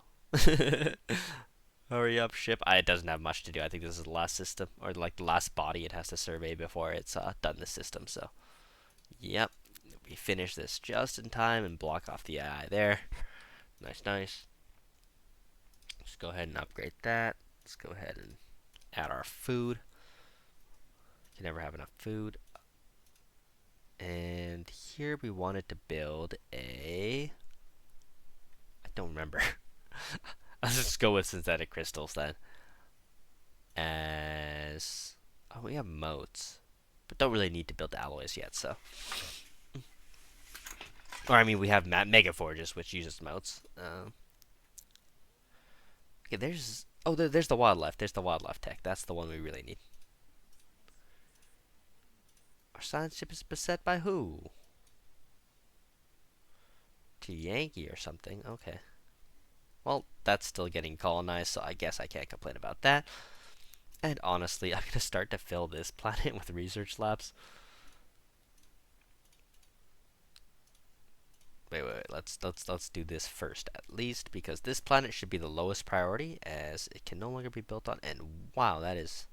Hurry up, ship. It doesn't have much to do. I think this is the last system, or like the last body it has to survey before it's done the system. So, yep. We finish this just in time and block off the AI there. Nice, nice. Let's go ahead and upgrade that. Let's go ahead and add our food. Can never have enough food. And here we wanted to build a... I don't remember. Let's just go with synthetic crystals then. As... Oh, we have moats. But don't really need to build alloys yet, so... Or, I mean, we have mega forges, which uses moats. Okay, there's... Oh, there's the wildlife. There's the wildlife tech. That's the one we really need. Our science ship is beset by who? To Yankee or something. Okay. Well, that's still getting colonized, so I guess I can't complain about that. And honestly, I'm gonna start to fill this planet with research labs. Wait. Let's do this first at least, because this planet should be the lowest priority as it can no longer be built on. And wow, that is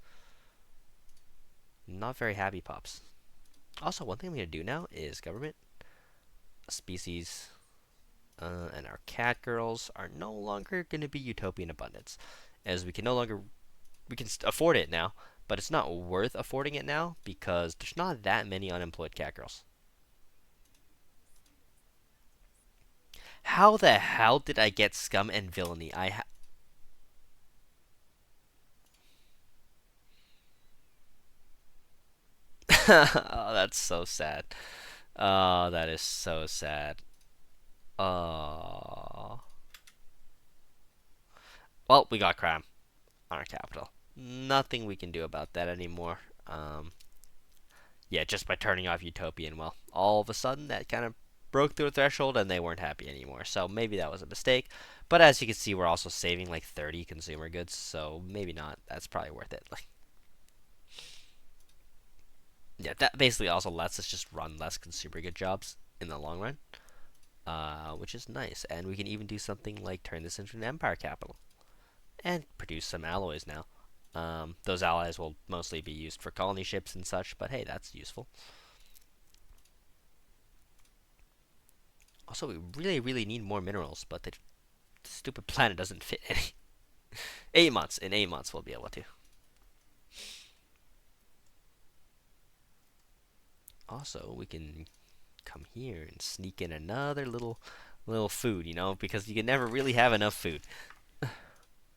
not very happy, pops. Also, one thing I'm gonna do now is government species. And our cat girls are no longer going to be utopian abundance, as we can no longer we can afford it now, but it's not worth affording it now because there's not that many unemployed cat girls. How the hell did I get scum and villainy? Oh, that's so sad. Oh, that is so sad. Oh. Well, we got crime on our capital. Nothing we can do about that anymore. Um, yeah, just by turning off Utopian, well, all of a sudden that kind of broke through a threshold and they weren't happy anymore. So maybe that was a mistake. But as you can see, we're also saving like 30 consumer goods, so maybe not. That's probably worth it. Like, yeah, that basically also lets us just run less consumer good jobs in the long run, which is nice. And we can even do something like turn this into an empire capital and produce some alloys now. Those alloys will mostly be used for colony ships and such, but hey, that's useful. Also, we really, really need more minerals, but the stupid planet doesn't fit any. 8 months. In 8 months, we'll be able to. Also, we can come here and sneak in another little food, because you can never really have enough food.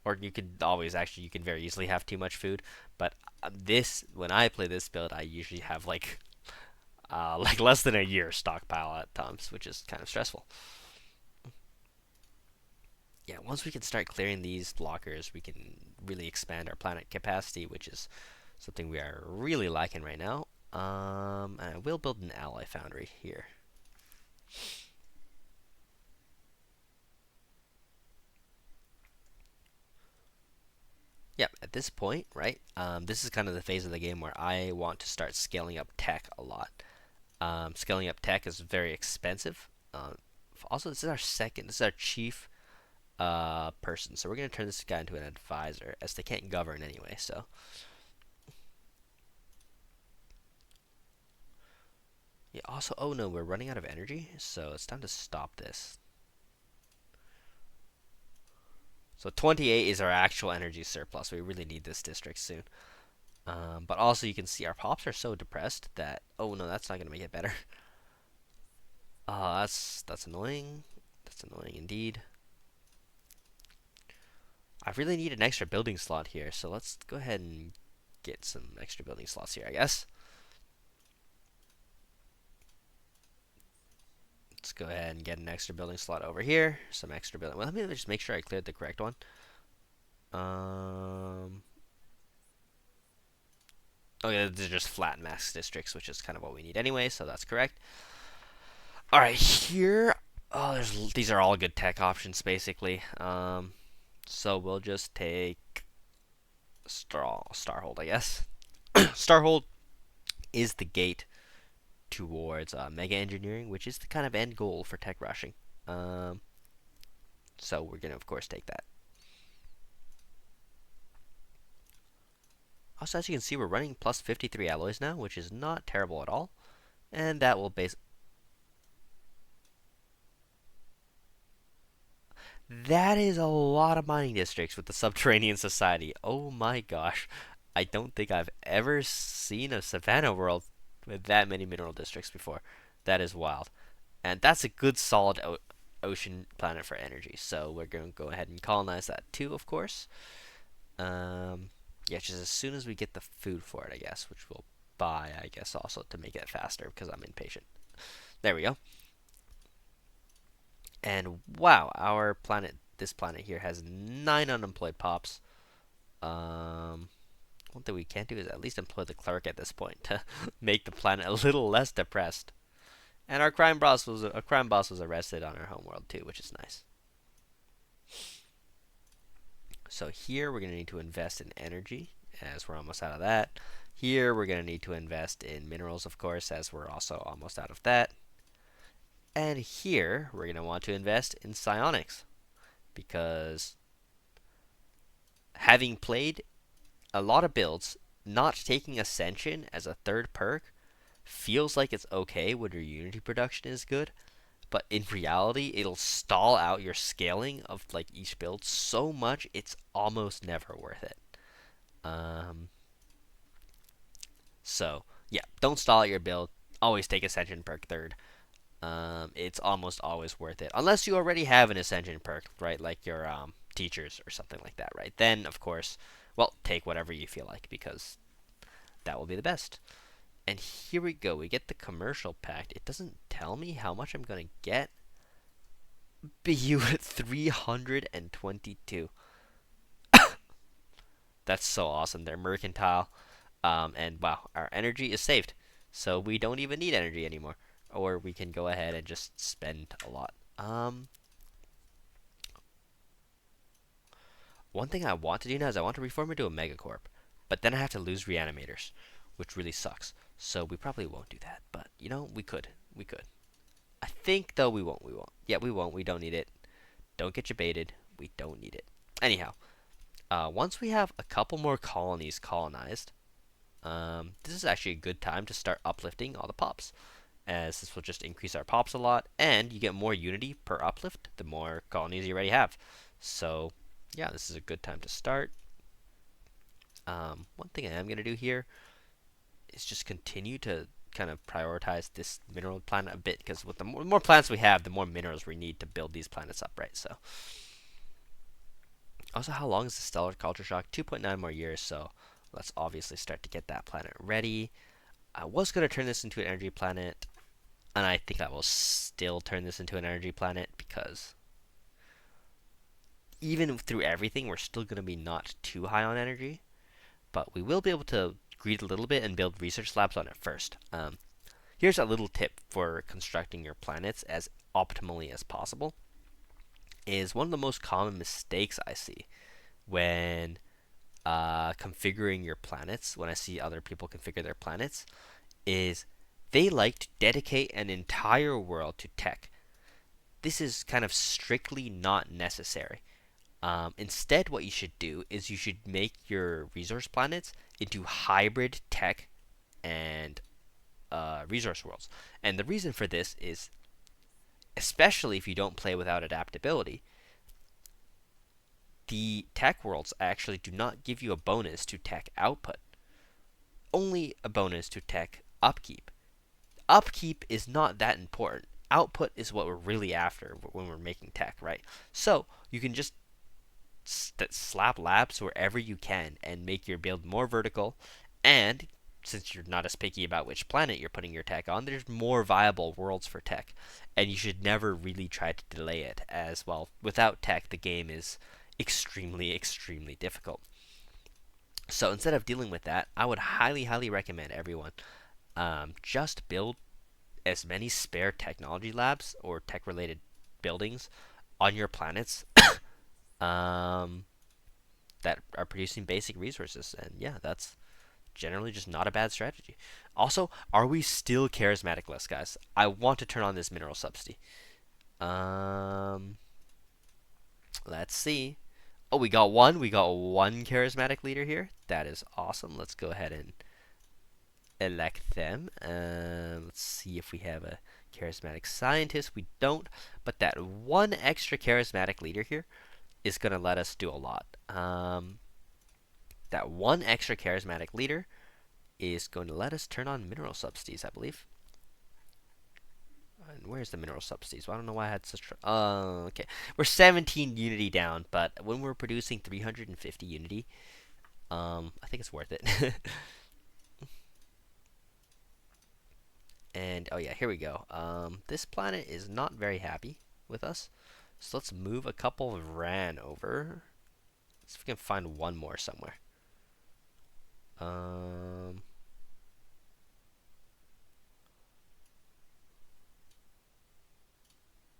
Or you could always actually you can very easily have too much food. But this when I play this build, I usually have like less than a year stockpile at times, which is kind of stressful. Yeah, once we can start clearing these blockers, we can really expand our planet capacity, which is something we are really liking right now. And I will build an ally foundry here. Yep, at this point, right, this is kind of the phase of the game where I want to start scaling up tech a lot. Scaling up tech is very expensive. Also, this is our chief person, so we're going to turn this guy into an advisor, as they can't govern anyway, so. Yeah, also, oh no, we're running out of energy, so it's time to stop this. So 28 is our actual energy surplus. We really need this district soon. But also, you can see our pops are so depressed that, oh no, that's not going to make it better. That's annoying. That's annoying indeed. I really need an extra building slot here, so let's go ahead and get some extra building slots here, I guess. Let's go ahead and get an extra building slot over here. Some extra building. Well, let me just make sure I cleared the correct one. Oh yeah, these are just flat max districts, which is kind of what we need anyway, so that's correct. All right, here. Oh, these are all good tech options basically. So we'll just take Starhold, I guess. Starhold is the gate towards mega engineering, which is the kind of end goal for tech rushing. Um, so we're gonna of course take that. Also, as you can see, we're running plus 53 alloys now, which is not terrible at all. And that will base. That is a lot of mining districts with the Subterranean Society. Oh my gosh. I don't think I've ever seen a Savannah world with that many mineral districts before. That is wild. And that's a good solid ocean planet for energy. So we're going to go ahead and colonize that too, of course. Yeah, just as soon as we get the food for it, I guess, which we'll buy, I guess, also to make it faster because I'm impatient. There we go. And wow, this planet here has 9 unemployed pops. One thing we can't do is at least employ the clerk at this point to make the planet a little less depressed. And our crime boss was arrested on our homeworld too, which is nice. So here we're going to need to invest in energy, as we're almost out of that. Here we're going to need to invest in minerals, of course, as we're also almost out of that. And here we're going to want to invest in psionics, because having played a lot of builds, not taking Ascension as a third perk feels like it's okay when your Unity production is good, but in reality, it'll stall out your scaling of like each build so much it's almost never worth it. Um, so yeah, don't stall out your build. Always take Ascension perk third. It's almost always worth it, unless you already have an Ascension perk, right? Like your teachers or something like that, right? Then of course, well, take whatever you feel like because that will be the best. And here we go. We get the commercial pact. It doesn't tell me how much I'm going to get. BU at 322. That's so awesome. They're mercantile. And wow, our energy is saved. So we don't even need energy anymore. Or we can go ahead and just spend a lot. One thing I want to do now is I want to reform into a megacorp. But then I have to lose reanimators, which really sucks. So we probably won't do that. But, you know, we could. We could. I think, though, we won't. We won't. Yeah, we won't. We don't need it. Don't get you baited. We don't need it. Anyhow, once we have a couple more colonies colonized, this is actually a good time to start uplifting all the pops, as this will just increase our pops a lot, and you get more unity per uplift the more colonies you already have. So, yeah, this is a good time to start. One thing I am going to do here is just continue to kind of prioritize this mineral planet a bit, because with the more planets we have, the more minerals we need to build these planets up, right? So, also, how long is the stellar culture shock? 2.9 more years, so let's obviously start to get that planet ready. I was going to turn this into an energy planet, and I think I will still turn this into an energy planet, because even through everything, we're still going to be not too high on energy, but we will be able to greed a little bit and build research labs on it first. Here's a little tip for constructing your planets as optimally as possible. Is one of the most common mistakes I see when configuring your planets, when I see other people configure their planets, is they like to dedicate an entire world to tech. This is kind of strictly not necessary. Instead, what you should do is you should make your resource planets into hybrid tech and resource worlds. And the reason for this is, especially if you don't play without adaptability, the tech worlds actually do not give you a bonus to tech output, only a bonus to tech upkeep. Upkeep is not that important. Output is what we're really after when we're making tech, right? So you can just slap labs wherever you can and make your build more vertical. And since you're not as picky about which planet you're putting your tech on, there's more viable worlds for tech. And you should never really try to delay it, as well. Without tech, the game is extremely, extremely difficult. So instead of dealing with that, I would highly, highly recommend everyone just build as many spare technology labs or tech related buildings on your planets um, that are producing basic resources. And yeah, that's generally just not a bad strategy. Also, are we still charismatic-less, guys? I want to turn on this mineral subsidy. Um, let's see. Oh, we got one. We got one charismatic leader here. That is awesome. Let's go ahead and elect them. Let's see if we have a charismatic scientist. We don't, but that one extra charismatic leader here is going to let us do a lot. That one extra charismatic leader is going to let us turn on mineral subsidies, I believe. And where's the mineral subsidies? Well, I don't know why I had such. Okay. We're 17 unity down, but when we're producing 350 unity, I think it's worth it. And oh yeah, here we go. This planet is not very happy with us, so let's move a couple of Ran over. Let's see if we can find one more somewhere.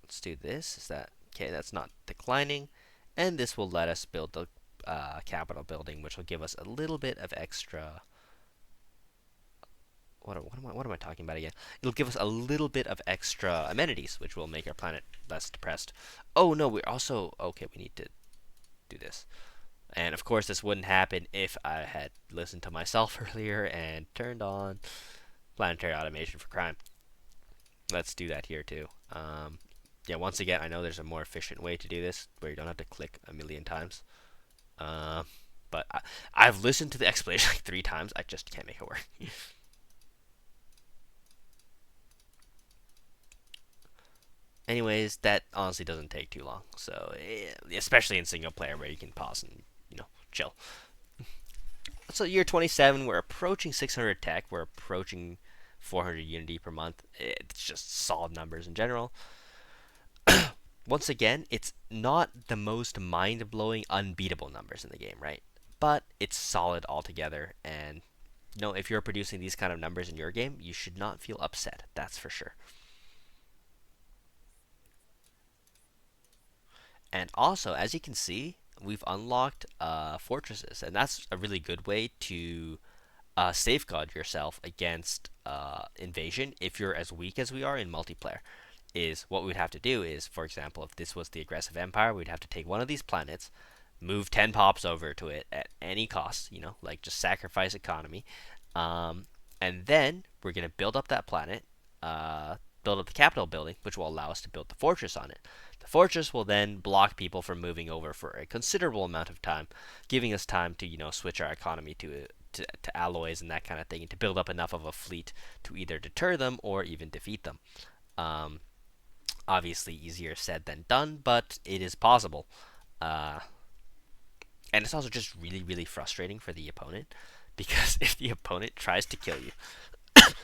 Let's do this. Is that okay? That's not declining, and this will let us build the capital building, which will give us a little bit of extra. What am I talking about again? It'll give us a little bit of extra amenities, which will make our planet less depressed. Oh no, we're also okay. We need to do this, and of course, this wouldn't happen if I had listened to myself earlier and turned on planetary automation for crime. Let's do that here too. Yeah, once again, I know there's a more efficient way to do this where you don't have to click a million times. But I've listened to the explanation like 3 times. I just can't make it work. Anyways, that honestly doesn't take too long. So, especially in single player where you can pause and chill. So year 27, we're approaching 600 tech. We're approaching 400 unity per month. It's just solid numbers in general. Once again, it's not the most mind-blowing, unbeatable numbers in the game, right? But it's solid altogether, and if you're producing these kind of numbers in your game, you should not feel upset. That's for sure. And also, as you can see, we've unlocked fortresses, and that's a really good way to safeguard yourself against invasion if you're as weak as we are in multiplayer. Is what we'd have to do is, for example, if this was the aggressive empire, we'd have to take one of these planets, move 10 pops over to it at any cost, like just sacrifice economy. Um, and then we're going to build up that planet, build up the capital building, which will allow us to build the fortress on it. The fortress will then block people from moving over for a considerable amount of time, giving us time to, switch our economy to alloys and that kind of thing, to build up enough of a fleet to either deter them or even defeat them. Um, Obviously, easier said than done, but it is possible. Uh, and it's also just really, really frustrating for the opponent, because if the opponent tries to kill you,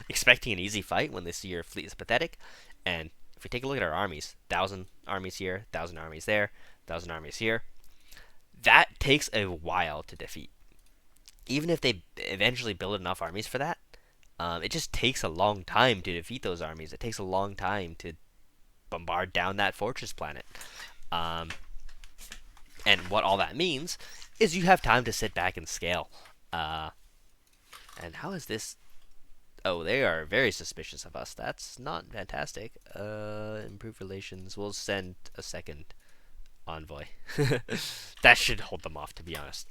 expecting an easy fight when they see your fleet is pathetic, and if we take a look at our armies, 1,000 armies here, 1,000 armies there, 1,000 armies here, that takes a while to defeat. Even if they eventually build enough armies for that, it just takes a long time to defeat those armies. It takes a long time to bombard down that fortress planet. Um, and what all that means is you have time to sit back and scale. And how is this? Oh, they are very suspicious of us. That's not fantastic. Improve relations. We'll send a second envoy. That should hold them off, to be honest.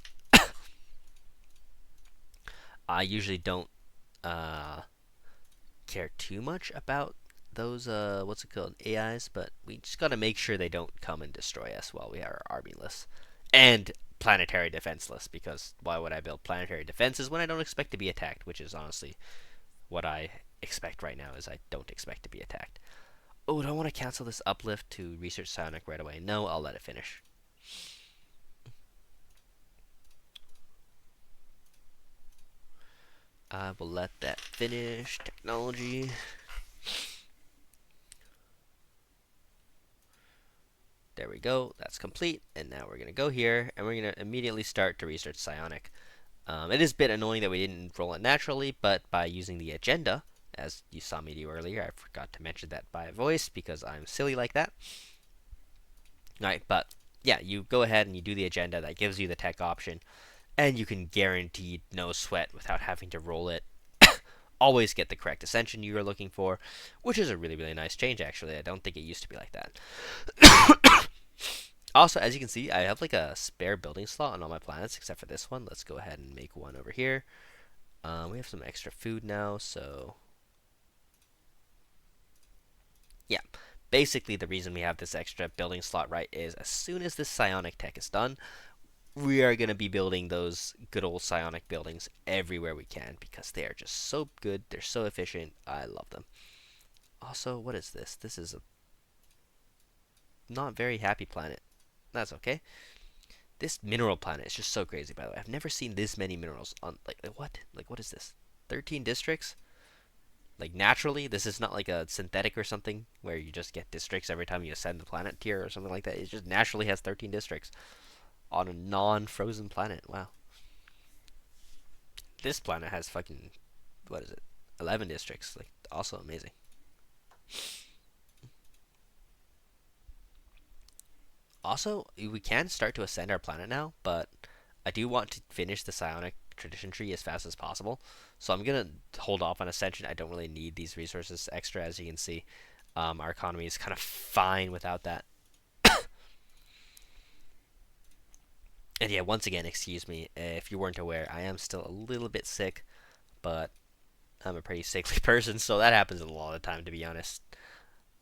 I usually don't care too much about those what's it called, AIs, but we just gotta make sure they don't come and destroy us while we are armyless and planetary defenseless, because why would I build planetary defenses when I don't expect to be attacked, which is honestly what I expect right now. Is I don't expect to be attacked. Oh, do I want to cancel this uplift to research psionic right away? No, I'll let it finish. I will let that finish. Technology. There we go. That's complete. And now we're going to go here, and we're going to immediately start to research psionic. It is a bit annoying that we didn't roll it naturally, but by using the agenda, as you saw me do earlier, I forgot to mention that by voice because I'm silly like that. Alright, but yeah, you go ahead and you do the agenda. That gives you the tech option, and you can guarantee no sweat without having to roll it. Always get the correct ascension you are looking for, which is a really, really nice change, actually. I don't think it used to be like that. Also, as you can see, I have like a spare building slot on all my planets except for this one. Let's go ahead and make one over here. We have some extra food now, so yeah. Basically, the reason we have this extra building slot, right, is as soon as this psionic tech is done, we are going to be building those good old psionic buildings everywhere we can, because they are just so good. They're so efficient. I love them. Also, what is this? This is a not very happy planet. That's okay. This mineral planet is just so crazy, by the way. I've never seen this many minerals on, like what? Like, what is this? 13 districts? Like, naturally, this is not like a synthetic or something where you just get districts every time you ascend the planet tier or something like that. It just naturally has 13 districts on a non-frozen planet. Wow. This planet has fucking, what is it? 11 districts. Like, also amazing. Also, we can start to ascend our planet now, but I do want to finish the psionic tradition tree as fast as possible. So I'm going to hold off on ascension. I don't really need these resources extra, as you can see. Our economy is kind of fine without that. And yeah, once again, excuse me if you weren't aware, I am still a little bit sick, but I'm a pretty sickly person, so that happens a lot of the time, to be honest.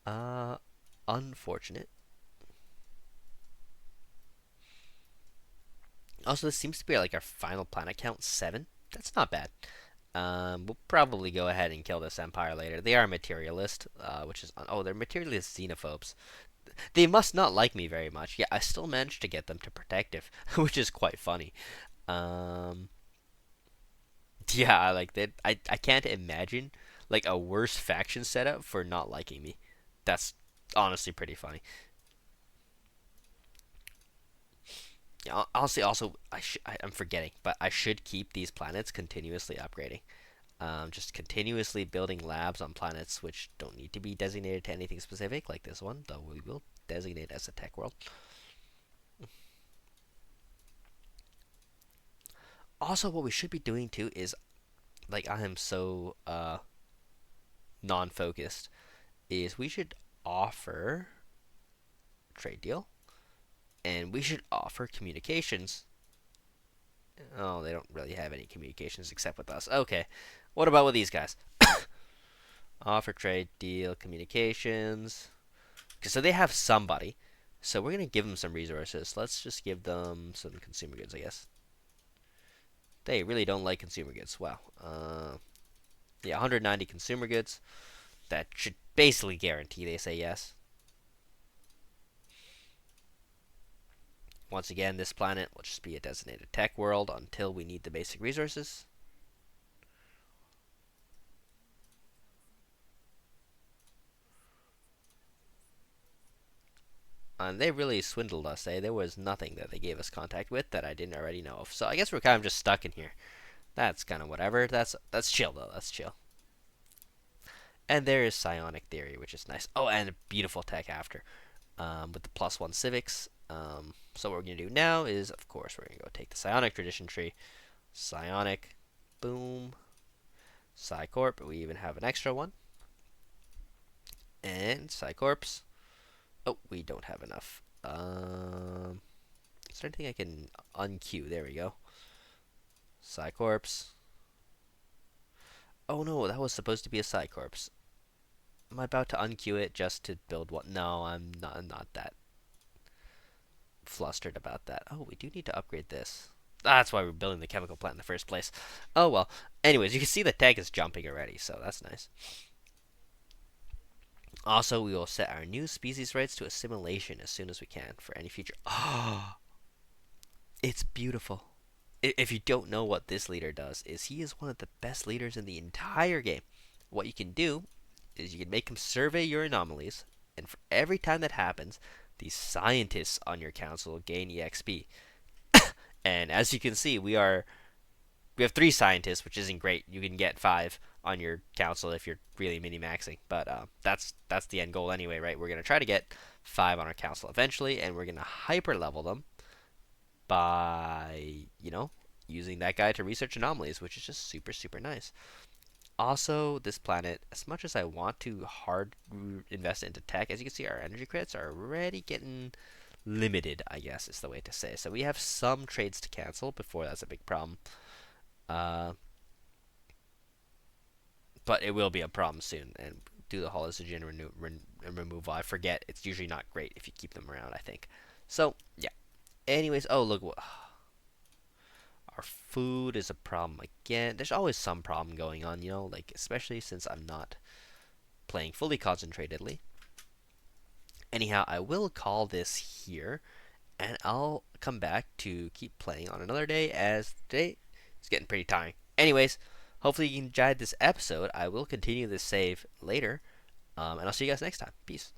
Uh, Unfortunate. Also, this seems to be like our final planet count, 7. That's not bad. We'll probably go ahead and kill this empire later. They are materialist, which is... Oh, they're materialist xenophobes. They must not like me very much. Yeah, I still managed to get them to protective, which is quite funny. Um, Yeah, like that. I can't imagine like a worse faction setup for not liking me. That's honestly pretty funny. Yeah, honestly, also I'm forgetting, but I should keep these planets continuously upgrading. Just continuously building labs on planets which don't need to be designated to anything specific, like this one, though we will designate as a tech world. Also, what we should be doing too is like I am so non-focused is we should offer trade deal and we should offer communications. Oh, they don't really have any communications except with us. Okay, what about with these guys? Offer trade deal communications. So they have somebody. So we're gonna give them some resources. Let's just give them some consumer goods, I guess. They really don't like consumer goods. Wow. Yeah, 190 consumer goods. That should basically guarantee they say yes. Once again, this planet will just be a designated tech world until we need the basic resources. And they really swindled us, eh? There was nothing that they gave us contact with that I didn't already know of. So I guess we're kind of just stuck in here. That's kind of whatever. That's chill though. That's chill. And there is psionic theory, which is nice. Oh, and a beautiful tech after, with the +1 civics. So what we're gonna do now is, of course, we're gonna go take the psionic tradition tree. Psionic, boom, Psycorp. We even have an extra one, and Psycorps. Oh, we don't have enough. Is there anything I can unqueue? There we go. Psycorps. Oh no, that was supposed to be a Psycorps. Am I about to unqueue it just to build one? No, I'm not that flustered about that. Oh, we do need to upgrade this. That's why we're building the chemical plant in the first place. Oh well. Anyways, you can see the tag is jumping already, so that's nice. Also, we will set our new species rights to assimilation as soon as we can for any future. Oh, it's beautiful. If you don't know what this leader does, is he is one of the best leaders in the entire game. What you can do is you can make him survey your anomalies, and for every time that happens, these scientists on your council gain EXP. And as you can see, we have 3 scientists, which isn't great. You can get 5 on your council if you're really mini maxing, but that's the end goal anyway, right? We're gonna try to get 5 on our council eventually, and we're gonna hyper level them by using that guy to research anomalies, which is just super nice. Also, this planet, as much as I want to hard invest into tech, as you can see, our energy credits are already getting limited, I guess is the way to say. So we have some trades to cancel before that's a big problem. Uh, but it will be a problem soon. And do the halogen removal. I forget. It's usually not great if you keep them around, I think. So, yeah. Anyways, oh, look. Our food is a problem again. There's always some problem going on, like, especially since I'm not playing fully concentratedly. Anyhow, I will call this here, and I'll come back to keep playing on another day, as today is getting pretty tiring. Anyways, hopefully you enjoyed this episode. I will continue this save later, and I'll see you guys next time. Peace.